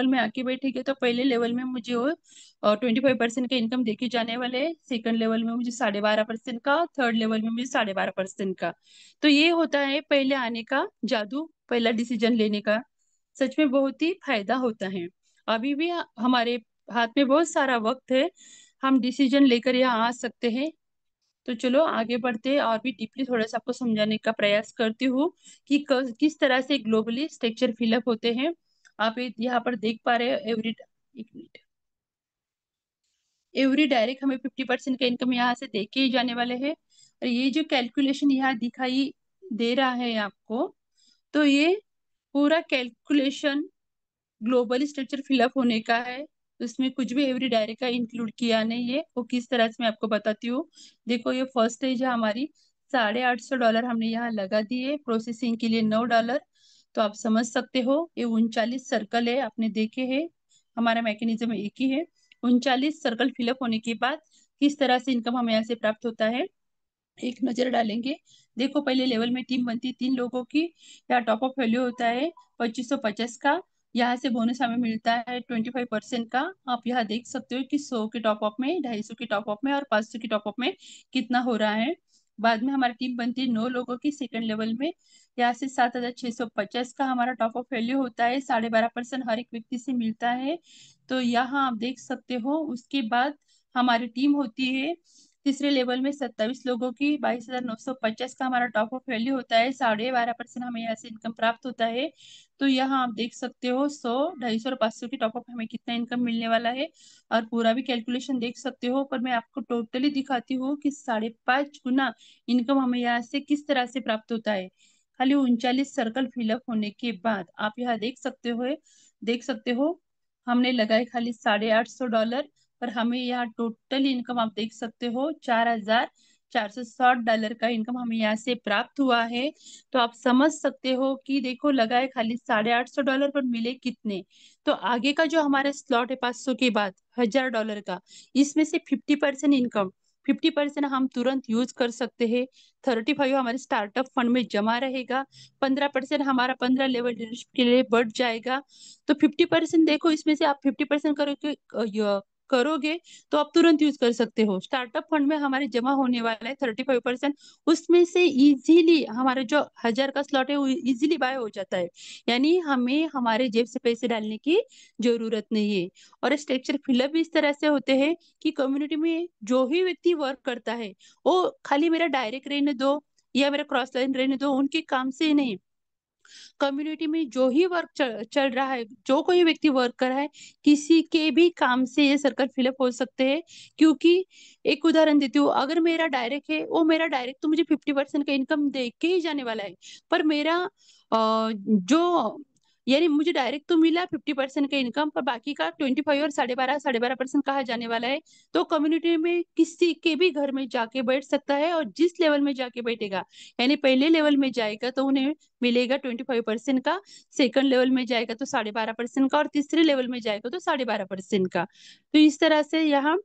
में आके बैठेंगे तो पहले लेवल में मुझे वो 25% का इनकम देके जाने वाले हैं। सेकंड लेवल में मुझे 12.5% का, थर्ड लेवल में मुझे 12.5% का। तो ये होता है पहले आने का जादू, पहला डिसीजन लेने का। सच में बहुत ही फायदा होता है। अभी भी हमारे हाथ में बहुत सारा वक्त है, हम डिसीजन लेकर यहाँ आ सकते हैं। तो चलो आगे बढ़ते हैं और भी डीपली थोड़ा सा आपको समझाने का प्रयास करती हूँ कि किस तरह से ग्लोबली स्ट्रक्चर फिलअप होते हैं। आप यहाँ पर देख पा रहे हो एक मिनट, एवरी डायरेक्ट हमें 50% का इनकम यहाँ से देके ही जाने वाले हैं। और ये जो कैलकुलेशन यहाँ दिखाई दे रहा है आपको, तो ये पूरा कैलकुलेशन ग्लोबल स्ट्रक्चर फिलअप होने का है। उसमें कुछ भी एवरी डायरेक्ट का इंक्लूड किया नहीं है। वो किस तरह से मैं आपको बताती हूँ। देखो ये फर्स्ट स्टेज है हमारी, $850 हमने यहाँ लगा दिए, प्रोसेसिंग के लिए $9। तो आप समझ सकते हो ये 39 सर्कल है, आपने देखे हैं। हमारा मैकेनिज्म एक ही है। 39 सर्कल फिलअप होने के बाद किस तरह से इनकम हमें यहाँ से प्राप्त होता है एक नजर डालेंगे। देखो, पहले लेवल में टीम बनती है 3 लोगों की। यहाँ टॉप अप वैल्यू होता है 2550 का। यहाँ से बोनस हमें मिलता है 25% का। आप यहाँ देख सकते हो कि 100 के टॉप अप में, 250 के टॉप अप में और 500 के टॉप अप में कितना हो रहा है। बाद में हमारी टीम बनती है 9 लोगों की सेकंड लेवल में। यहाँ से 7650 का हमारा टॉप अप वैल्यू होता है। 12.5% हर एक व्यक्ति से मिलता है। तो यहाँ आप देख सकते हो। उसके बाद हमारी टीम होती है तीसरे लेवल में 27 लोगों की। 22,950 का हमारा टॉप अप वैल्यू होता है। 12.5% हमें यहाँ से इनकम प्राप्त होता है। तो यहाँ आप देख सकते हो 100, 250 और 500 की टॉप अप हमें कितना इनकम मिलने वाला है। और पूरा भी कैलकुलेशन देख सकते हो। पर मैं आपको टोटली दिखाती हूँ कि 5.5 गुना इनकम हमें यहाँ से किस तरह से प्राप्त होता है। खाली 39 सर्कल फिलअप होने के बाद आप यहाँ देख सकते हो हमने लगाए खाली $850। पर हमें यहाँ टोटल इनकम आप देख सकते हो $4,460 का इनकम हमें यहाँ से प्राप्त हुआ है। तो आप समझ सकते हो कि देखो, लगाए खाली $850 पर मिले कितने। तो आगे का जो हमारे स्लॉट है 500 के बाद $1000 का, इसमें से 50% इनकम, 50% हम तुरंत यूज कर सकते हैं। 35 हमारे स्टार्टअप फंड में जमा रहेगा। 15% हमारा 15 लेवल लीडरशिप के लिए बढ़ जाएगा। तो 50% देखो, इसमें से आप 50% करोगे तो आप तुरंत यूज कर सकते हो। स्टार्टअप फंड में हमारे जमा होने वाला है 35%। उसमें से इजीली हमारा जो 1000 का स्लॉट है वो इजीली बाय हो जाता है। यानी हमें हमारे जेब से पैसे डालने की जरूरत नहीं है। और स्ट्रक्चर फिलअप भी इस तरह से होते हैं कि कम्युनिटी में जो ही व्यक्ति वर्क करता है वो खाली मेरा डायरेक्ट रहने दो या मेरा क्रॉस लाइन रहने दो, उनके काम से नहीं, कम्युनिटी में जो ही वर्क चल रहा है, जो कोई व्यक्ति वर्क कर रहा है, किसी के भी काम से ये सर्कल फिलअप हो सकते हैं। क्योंकि एक उदाहरण देती हूँ, अगर मेरा डायरेक्ट है, वो मेरा डायरेक्ट तो मुझे 50% का इनकम दे के ही जाने वाला है। पर मेरा जो, यानी मुझे डायरेक्ट तो मिला 50% का इनकम, पर बाकी का 25 और 12.5% कहाँ जाने वाला है। तो कम्युनिटी में किसी के भी घर में जाके बैठ सकता है। और जिस लेवल में जाके बैठेगा, यानी पहले लेवल में जाएगा तो उन्हें मिलेगा 25% का, सेकंड लेवल में जाएगा तो 12.5% का, और तीसरे लेवल में जाएगा तो 12.5% का। तो इस तरह से यहाँ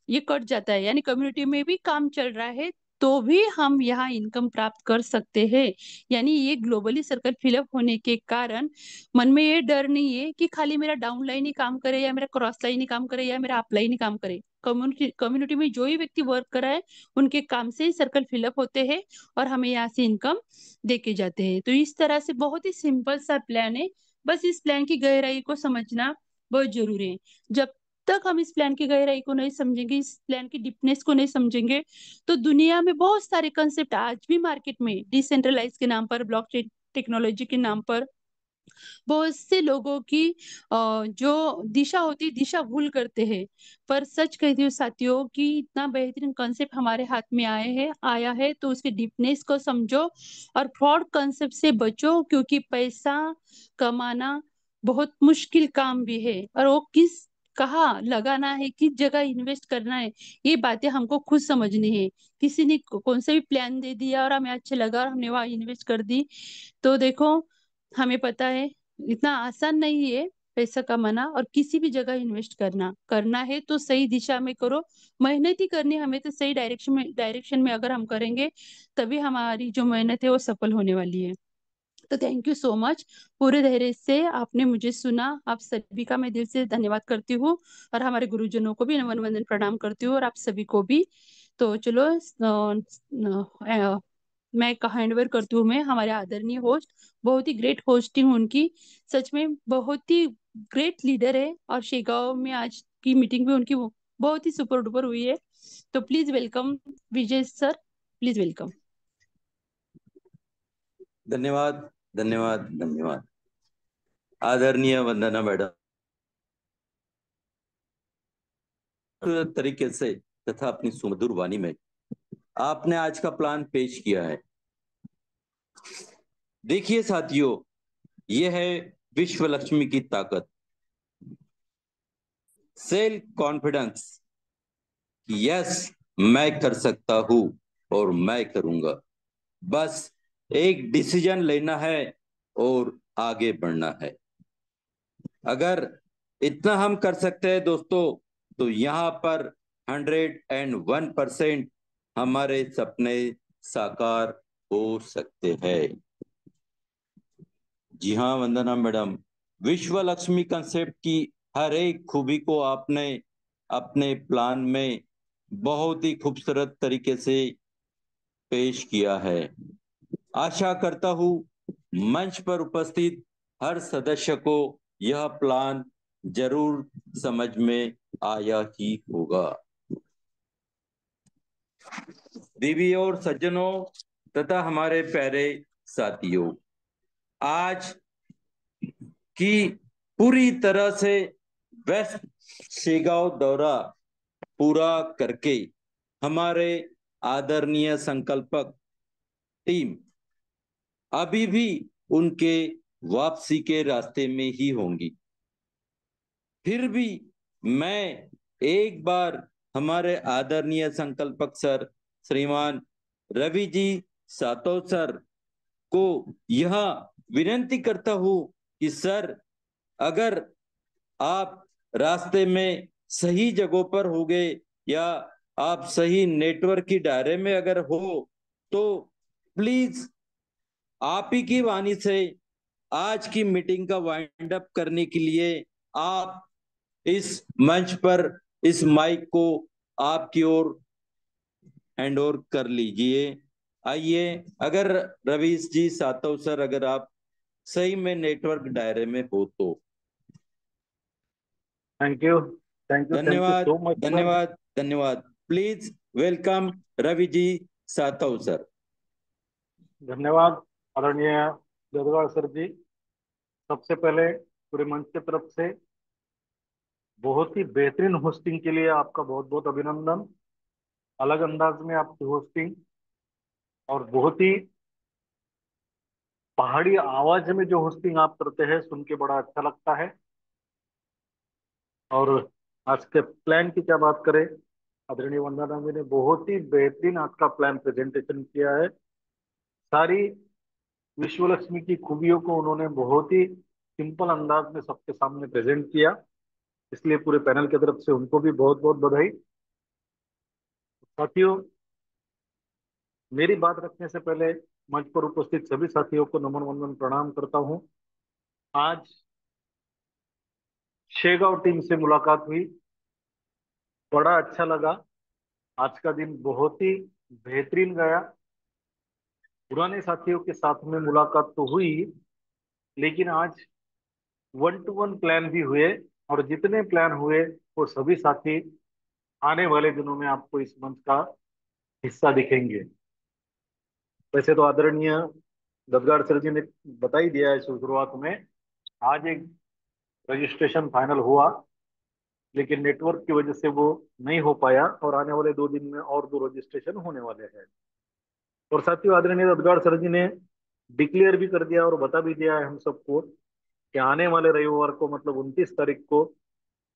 ये कट जाता है। यानी कम्युनिटी में भी काम चल रहा है तो भी हम यहाँ इनकम प्राप्त कर सकते हैं। यानी ये ग्लोबली सर्कल फिलअप होने के कारण मन में ये डर नहीं है कि खाली मेरा डाउन लाइन ही काम करे या मेरा क्रॉस लाइन ही काम करे या मेरा अप लाइन ही काम करे। कम्युनिटी में जो ही व्यक्ति वर्क कर रहा है उनके काम से ही सर्कल फिलअप होते हैं और हमें यहाँ से इनकम देके जाते हैं। तो इस तरह से बहुत ही सिंपल सा प्लान है। बस इस प्लान की गहराई को समझना बहुत जरूरी है। जब तक हम इस प्लान की गहराई को नहीं समझेंगे, इस प्लान की डीपनेस को नहीं समझेंगे, तो दुनिया में बहुत सारे कंसेप्ट आज भी मार्केट में डिसेंट्रलाइज के नाम पर, ब्लॉकचेन टेक्नोलॉजी के नाम पर बहुत से लोगों की जो दिशा होती है, दिशा भूल करते हैं। पर सच कहती हूँ साथियों कि इतना बेहतरीन कॉन्सेप्ट हमारे हाथ में आया है तो उसके डीपनेस को समझो और फ्रॉड कॉन्सेप्ट से बचो। क्योंकि पैसा कमाना बहुत मुश्किल काम भी है, और वो किस कहाँ लगाना है, किस जगह इन्वेस्ट करना है, ये बातें हमको खुद समझनी है। किसी ने कौन सा भी प्लान दे दिया और हमें अच्छा लगा और हमने वहां इन्वेस्ट कर दी, तो देखो, हमें पता है इतना आसान नहीं है पैसा कमाना और किसी भी जगह इन्वेस्ट करना है तो सही दिशा में करो। मेहनत ही करनी है हमें, तो सही डायरेक्शन में अगर हम करेंगे तभी हमारी जो मेहनत है वो सफल होने वाली है। तो थैंक यू सो मच, पूरे धैर्य से आपने मुझे सुना। आप सभी का मैं दिल से धन्यवाद करती हूँ और हमारे गुरुजनों को भी नमन वंदन प्रणाम करती हूँ और आप सभी को भी। तो चलो, मैं हैंड ओवर करती हूँ मैं हमारे आदरणीय होस्ट। बहुत ही ग्रेट होस्टिंग उनकी, सच में बहुत ही ग्रेट लीडर है। और शेगांव में आज की मीटिंग भी उनकी बहुत ही सुपर डुपर हुई है। तो please welcome Vijay sir, please welcome. धन्यवाद, धन्यवाद, धन्यवाद। आदरणीय वंदना मैडम, तरीके से तथा अपनी सुमधुर वाणी में आपने आज का प्लान पेश किया है। देखिए साथियों, यह है विश्व लक्ष्मी की ताकत, सेल्फ कॉन्फिडेंस। यस, मैं कर सकता हूं और मैं करूंगा। बस एक डिसीजन लेना है और आगे बढ़ना है। अगर इतना हम कर सकते हैं दोस्तों, तो यहाँ पर 101% हमारे सपने साकार हो सकते हैं। जी हाँ वंदना मैडम, विश्व लक्ष्मी कंसेप्ट की हर एक खूबी को आपने अपने प्लान में बहुत ही खूबसूरत तरीके से पेश किया है। आशा करता हूँ मंच पर उपस्थित हर सदस्य को यह प्लान जरूर समझ में आया ही होगा। दीदी और सज्जनों तथा हमारे प्यारे साथियों, आज की पूरी तरह से वेस्ट शेगांव दौरा पूरा करके हमारे आदरणीय संकल्पक टीम अभी भी उनके वापसी के रास्ते में ही होंगी। फिर भी मैं एक बार हमारे आदरणीय संकल्पक सर श्रीमान रवि जी सातव सर को यह विनती करता हूं कि सर, अगर आप रास्ते में सही जगहों पर होगे या आप सही नेटवर्क की दायरे में अगर हो तो प्लीज आप ही की वाणी से आज की मीटिंग का वाइंड अप करने के लिए आप इस मंच पर इस माइक को आपकी ओर हैंड ओवर कर लीजिए। आइए, अगर रवीश जी सातव सर, अगर आप सही में नेटवर्क दायरे में हो तो। थैंक यू, थैंक यू धन्यवाद सो मच सर। धन्यवाद धन्यवाद। Please welcome Ravi ji Satav sir. धन्यवाद आदरणीय जदवाल सर जी। सबसे पहले पूरे मंच की तरफ से बहुत ही बेहतरीन होस्टिंग के लिए आपका बहुत बहुत अभिनंदन। अलग अंदाज में आपकी होस्टिंग और बहुत ही पहाड़ी आवाज में जो होस्टिंग आप करते हैं सुन के बड़ा अच्छा लगता है। और आज के प्लान की क्या बात करें, आदरणीय वंदना जी ने बहुत ही बेहतरीन आज का प्लान प्रेजेंटेशन किया है। सारी विश्व लक्ष्मी की खूबियों को उन्होंने बहुत ही सिंपल अंदाज में सबके सामने प्रेजेंट किया, इसलिए पूरे पैनल की तरफ से उनको भी बहुत बहुत बधाई। साथियों, मेरी बात रखने से पहले मंच पर उपस्थित सभी साथियों को नमन वंदन प्रणाम करता हूं। आज शेगांव टीम से मुलाकात हुई, बड़ा अच्छा लगा। आज का दिन बहुत ही बेहतरीन गया। पुराने साथियों के साथ में मुलाकात तो हुई, लेकिन आज वन टू वन प्लान भी हुए, और जितने प्लान हुए वो सभी साथी आने वाले दिनों में आपको इस मंच का हिस्सा दिखेंगे। वैसे तो आदरणीय ददगाड़ सर जी ने बता ही दिया है शुरुआत में। आज एक रजिस्ट्रेशन फाइनल हुआ, लेकिन नेटवर्क की वजह से वो नहीं हो पाया, और आने वाले 2 दिन में और 2 रजिस्ट्रेशन होने वाले हैं। और साथियों, आदरणीय ददगाड़ सर जी ने डिक्लेयर भी कर दिया और बता भी दिया है हम सबको कि आने वाले रविवार को मतलब 29 तारीख को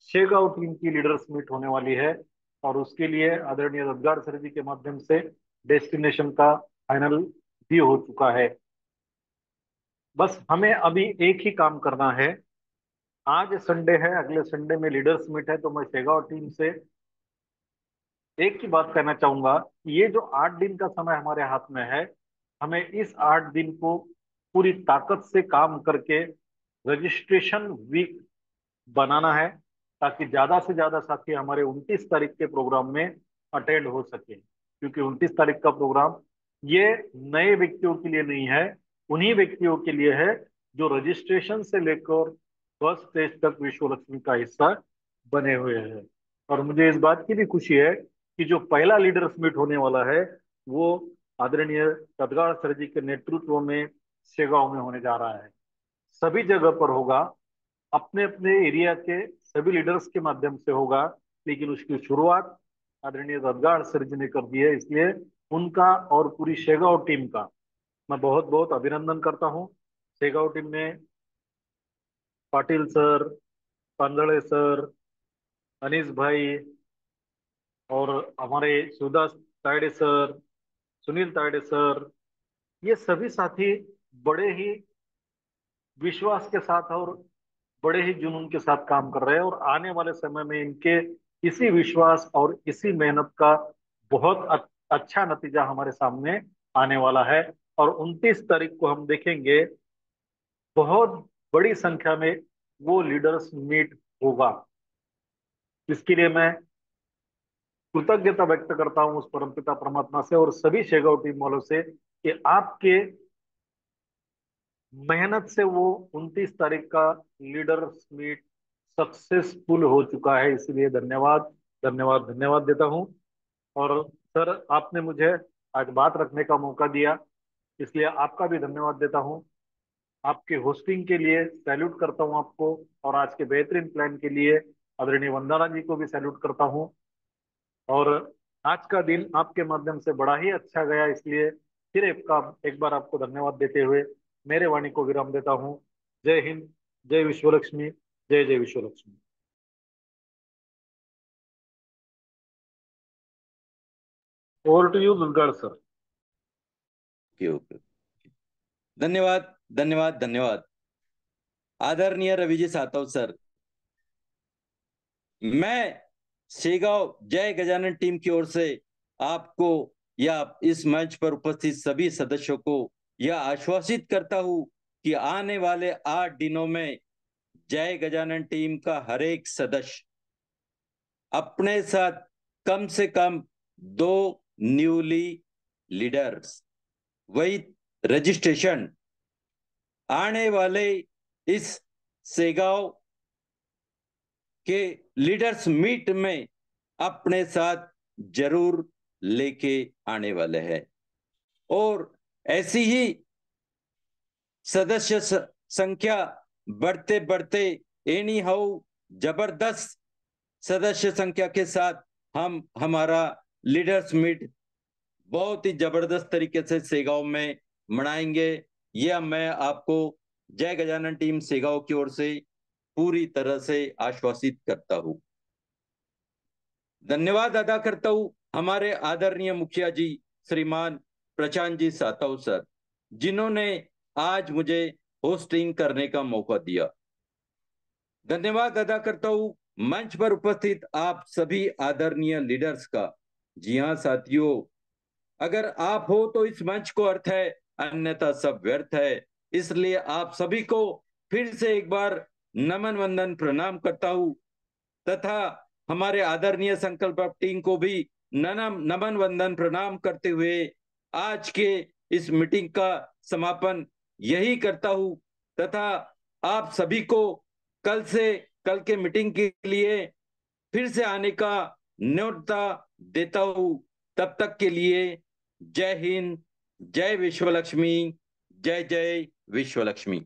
शेगांव टीम की लीडर्स मीट होने वाली है, और उसके लिए आदरणीय रफ्तार सर जी के माध्यम से डेस्टिनेशन का फाइनल भी हो चुका है। बस हमें अभी एक ही काम करना है। आज संडे है, अगले संडे में लीडर्स मीट है, तो मैं शेगांव टीम से एक ही बात कहना चाहूंगा, ये जो 8 दिन का समय हमारे हाथ में है, हमें इस 8 दिन को पूरी ताकत से काम करके रजिस्ट्रेशन वीक बनाना है, ताकि ज्यादा से ज्यादा साथी हमारे 29 तारीख के प्रोग्राम में अटेंड हो सके। क्योंकि 29 तारीख का प्रोग्राम ये नए व्यक्तियों के लिए नहीं है, उन्हीं व्यक्तियों के लिए है जो रजिस्ट्रेशन से लेकर फर्स्ट स्टेज तक विश्व लक्ष्मी का हिस्सा बने हुए हैं। और मुझे इस बात की भी खुशी है कि जो पहला लीडर्स मीट होने वाला है वो आदरणीय सदगाड़ सर जी के नेतृत्व में शेगांव में होने जा रहा है। सभी जगह पर होगा, अपने अपने एरिया के सभी लीडर्स के माध्यम से होगा, लेकिन उसकी शुरुआत आदरणीय रदगाड़ सर जी ने कर दी है, इसलिए उनका और पूरी शेगांव टीम का मैं बहुत बहुत अभिनंदन करता हूं। शेगांव टीम में पाटिल सर, पांदड़े सर, अनीस भाई, और हमारे सुदास तायडे सर, सुनील तायडे सर, ये सभी साथी बड़े ही विश्वास के साथ और बड़े ही जुनून के साथ काम कर रहे हैं, और आने वाले समय में इनके इसी विश्वास और इसी मेहनत का बहुत अच्छा नतीजा हमारे सामने आने वाला है। और 29 तारीख को हम देखेंगे बहुत बड़ी संख्या में वो लीडर्स मीट होगा। इसके लिए मैं कृतज्ञता व्यक्त करता हूं उस परमपिता परमात्मा से और सभी शेगांव टीम वालों से कि आपके मेहनत से वो 29 तारीख का लीडर्स मीट सक्सेसफुल हो चुका है। इसलिए धन्यवाद धन्यवाद धन्यवाद देता हूं। और सर, आपने मुझे आज बात रखने का मौका दिया, इसलिए आपका भी धन्यवाद देता हूं। आपके होस्टिंग के लिए सैल्यूट करता हूं आपको, और आज के बेहतरीन प्लान के लिए आदरणीय वंदना जी को भी सैल्यूट करता हूं। और आज का दिन आपके माध्यम से बड़ा ही अच्छा गया, इसलिए फिर एक बार आपको धन्यवाद देते हुए मेरे वाणी को विराम देता हूँ। जय हिंद, जय विश्वलक्ष्मी, जय जय Vishwalakshmi. Over to you Durga sir. Okay okay, धन्यवाद धन्यवाद धन्यवाद। आदरणीय रविजी सातव सर, मैं शेगांव जय गजानन टीम की ओर से आपको या इस मंच पर उपस्थित सभी सदस्यों को यह आश्वासित करता हूं कि आने वाले 8 दिनों में जय गजानन टीम का हर एक सदस्य अपने साथ कम से कम 2 न्यूली लीडर्स, वही रजिस्ट्रेशन आने वाले इस शेगांव के लीडर्स मीट में अपने साथ जरूर लेके आने वाले हैं। और ऐसी ही सदस्य संख्या बढ़ते बढ़ते एनी हाउ जबरदस्त सदस्य संख्या के साथ हम हमारा लीडर्स मीट बहुत ही जबरदस्त तरीके से शेगांव में मनाएंगे। यह मैं आपको जय गजानन टीम शेगांव की ओर से पूरी तरह से आश्वासित करता हूं। धन्यवाद अदा करता हूं हमारे आदरणीय मुखिया जी श्रीमान प्रशांत जी सातव सर, जिन्होंने आज मुझे होस्टिंग करने का मौका दिया। धन्यवाद अदा करता हूं मंच पर उपस्थित आप सभी आदरणीय लीडर्स का। जी हाँ साथियों, अगर आप हो तो इस मंच को अर्थ है, अन्यथा सब व्यर्थ है। इसलिए आप सभी को फिर से एक बार नमन वंदन प्रणाम करता हूं, तथा हमारे आदरणीय संकल्प टीम को भी नमन वंदन प्रणाम करते हुए आज के इस मीटिंग का समापन यही करता हूं, तथा आप सभी को कल के मीटिंग के लिए फिर से आने का न्योता देता हूं। तब तक के लिए जय हिंद, जय विश्वलक्ष्मी, जय जय विश्वलक्ष्मी।